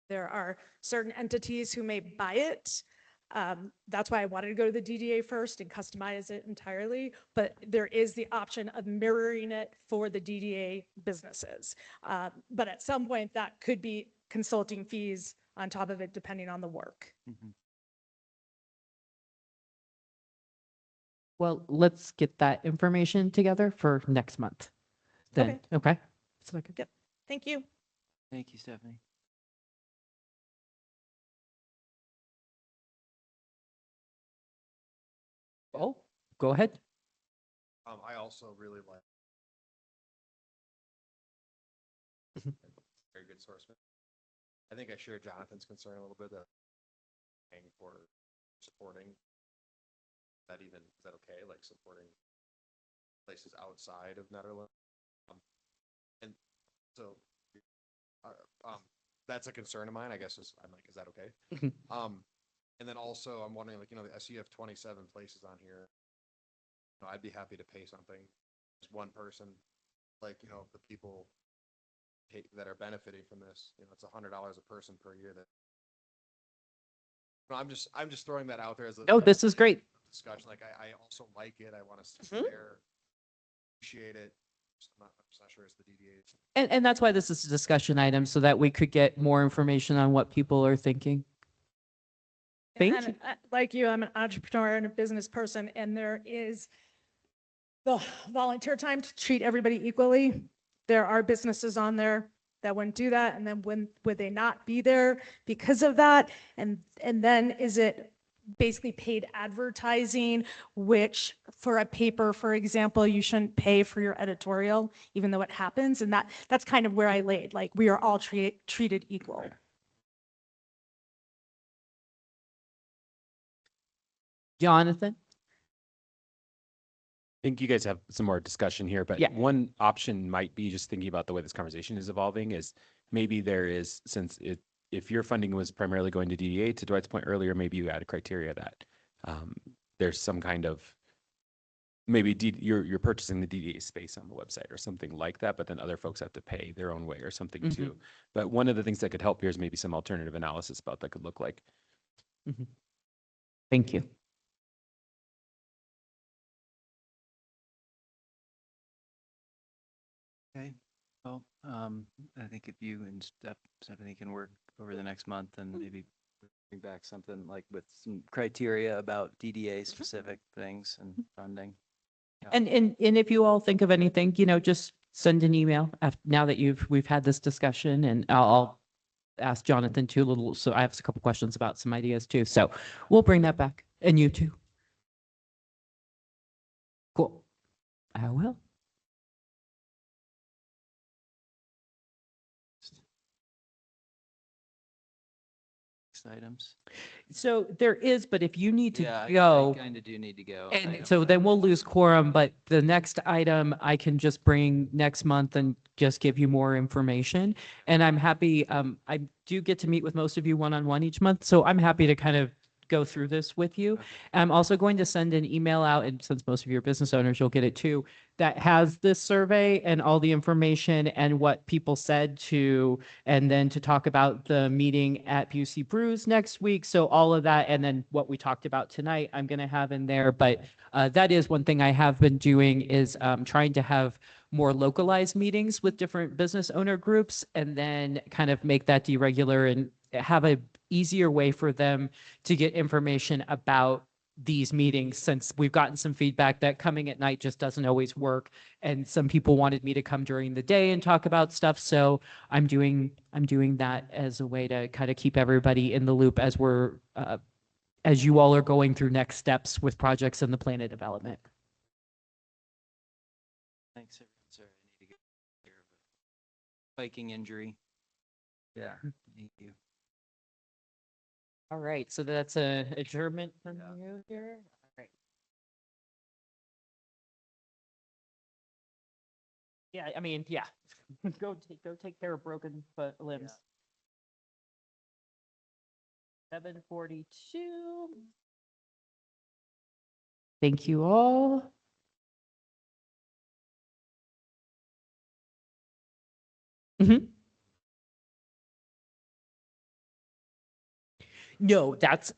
S13: there are certain entities who may buy it. That's why I wanted to go to the DDA first and customize it entirely. But there is the option of mirroring it for the DDA businesses. But at some point, that could be consulting fees on top of it, depending on the work.
S4: Mm-hmm.
S7: Well, let's get that information together for next month then. Okay. So
S13: Yep. Thank you.
S4: Thank you, Stephanie.
S7: Oh, go ahead.
S8: I also really like. Very good source. I think I share Jonathan's concern a little bit that paying for supporting. That even, is that okay? Like supporting places outside of Netherlands? And so, that's a concern of mine, I guess, I'm like, is that okay? And then also I'm wondering, like, you know, I see you have 27 places on here. You know, I'd be happy to pay something, just one person, like, you know, the people that are benefiting from this, you know, it's $100 a person per year that. No, I'm just throwing that out there as a.
S7: No, this is great.
S8: Discussion, like, I also like it, I want to
S7: Mhm.
S8: there, appreciate it. I'm just not sure it's the DDA.
S7: And that's why this is a discussion item, so that we could get more information on what people are thinking. Thank
S13: And
S7: you.
S13: like you, I'm an entrepreneur and a business person, and there is the volunteer time to treat everybody equally. There are businesses on there that wouldn't do that, and then when would they not be there because of that? And then is it basically paid advertising, which for a paper, for example, you shouldn't pay for your editorial, even though it happens. And that's kind of where I laid, like, we are all treated equal.
S7: Jonathan?
S1: I think you guys have some more discussion here, but
S7: Yeah.
S1: one option might be just thinking about the way this conversation is evolving is maybe there is, if your funding was primarily going to DDA, to Dwight's point earlier, maybe you add a criteria that there's some kind of, maybe you're purchasing the DDA space on the website or something like that, but then other folks have to pay their own way or something too. But one of the things that could help here is maybe some alternative analysis about that could look like.
S7: Thank you.
S4: Okay, well, I think if you and Stephanie can work over the next month and maybe bring back something like with some criteria about DDA specific things and funding.
S7: And if you all think of anything, you know, just send an email now that we've had this discussion, and I'll ask Jonathan too so I have a couple questions about some ideas too. So we'll bring that back, and you too. Cool. I will.
S4: Items.
S7: So there is, but if you need to
S4: Yeah,
S7: go.
S4: I kind of do need to go.
S7: And so then we'll lose quorum, but the next item I can just bring next month and just give you more information. And I'm happy, I do get to meet with most of you one-on-one each month, so I'm happy to kind of go through this with you. I'm also going to send an email out, and since most of your business owners, you'll get it too, that has this survey and all the information and what people said and then to talk about the meeting at Busey Brews next week. So all of that, and then what we talked about tonight, I'm going to have in there. But that is one thing I have been doing is trying to have more localized meetings with different business owner groups, and then kind of make that deregular and have a easier way for them to get information about these meetings, since we've gotten some feedback that coming at night just doesn't always work. And some people wanted me to come during the day and talk about stuff. So I'm doing that as a way to kind of keep everybody in the loop as as you all are going through next steps with projects in the plan of development.
S4: Thanks, everyone. Sorry, I need to get care of a spiking injury. Yeah, thank you.
S7: All right, so that's a adjournment from you here. All right. Yeah, I mean, yeah. Go take care of broken limbs. 7:42. Thank you all. No, that's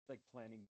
S1: like planning.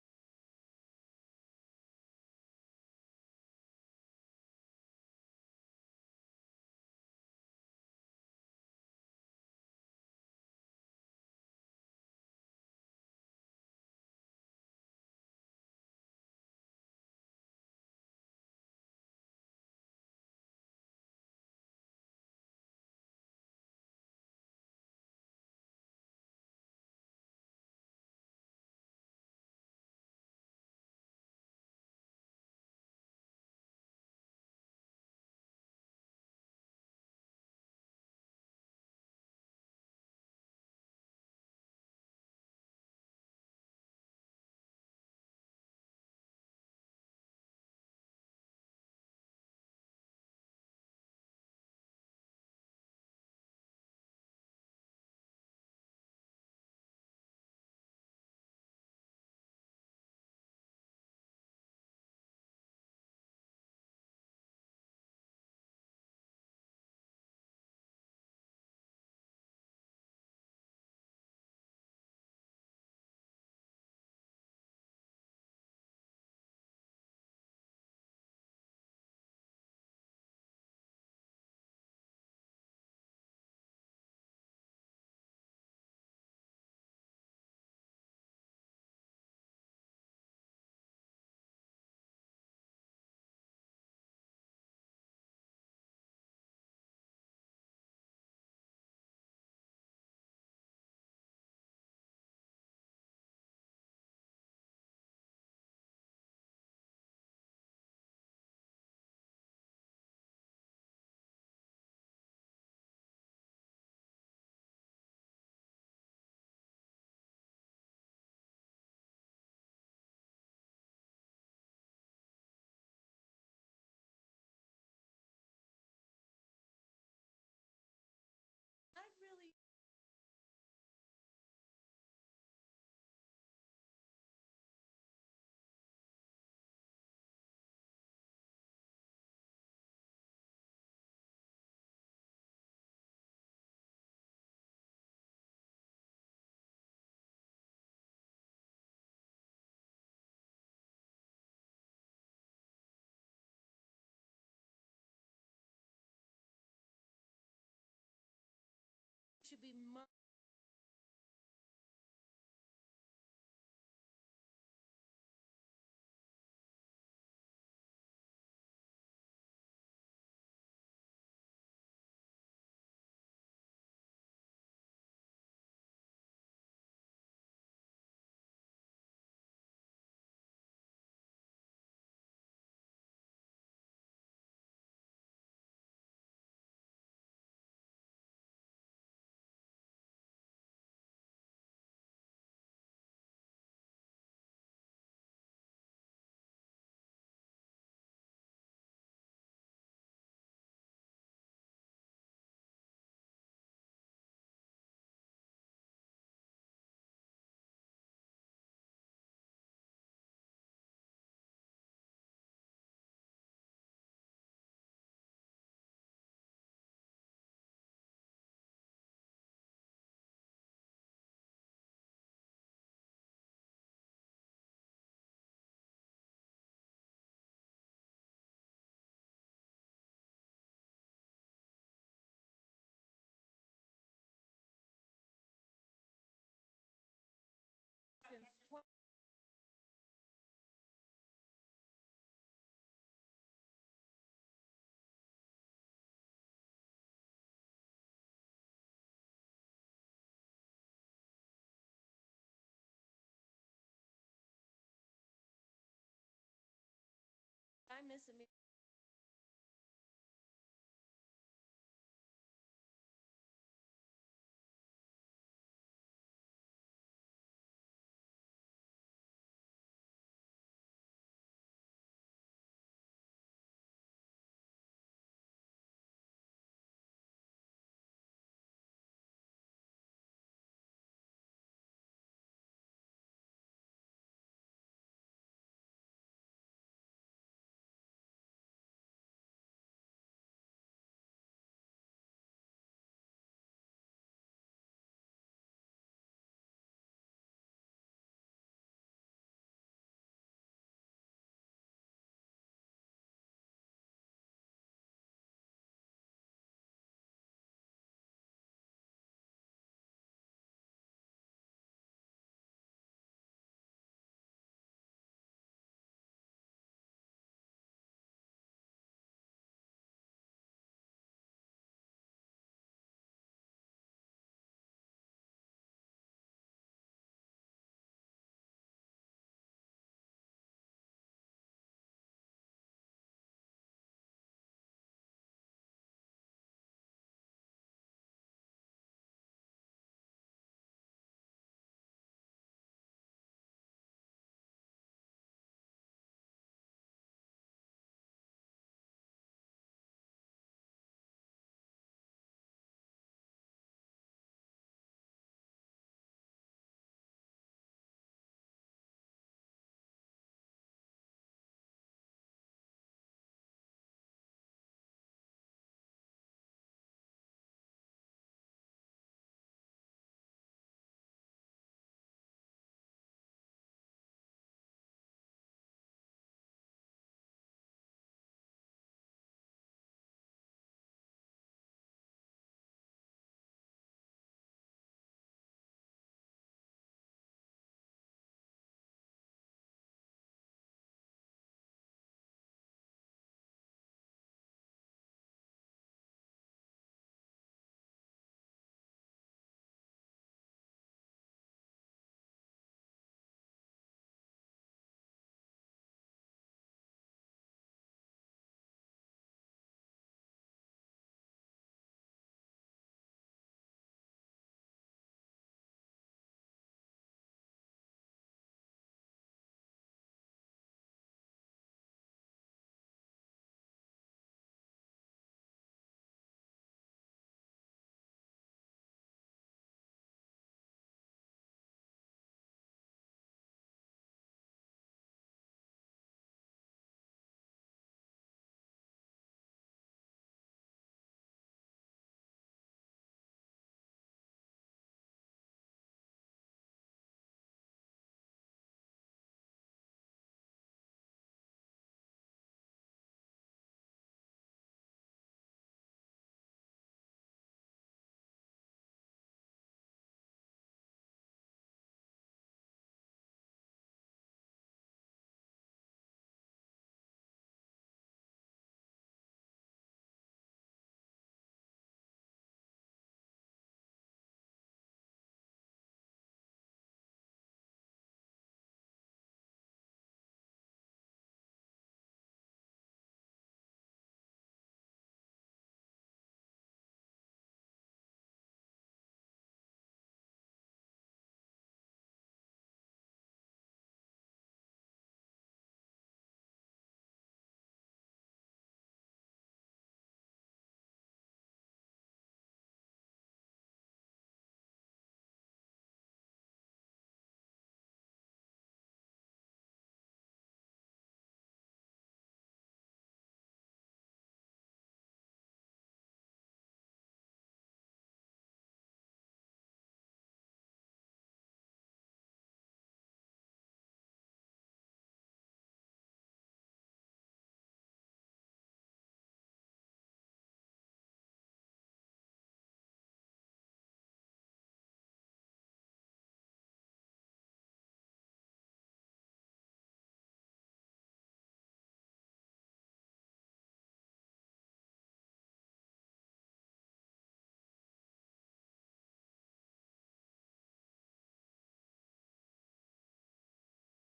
S5: I really should be since I'm missing me.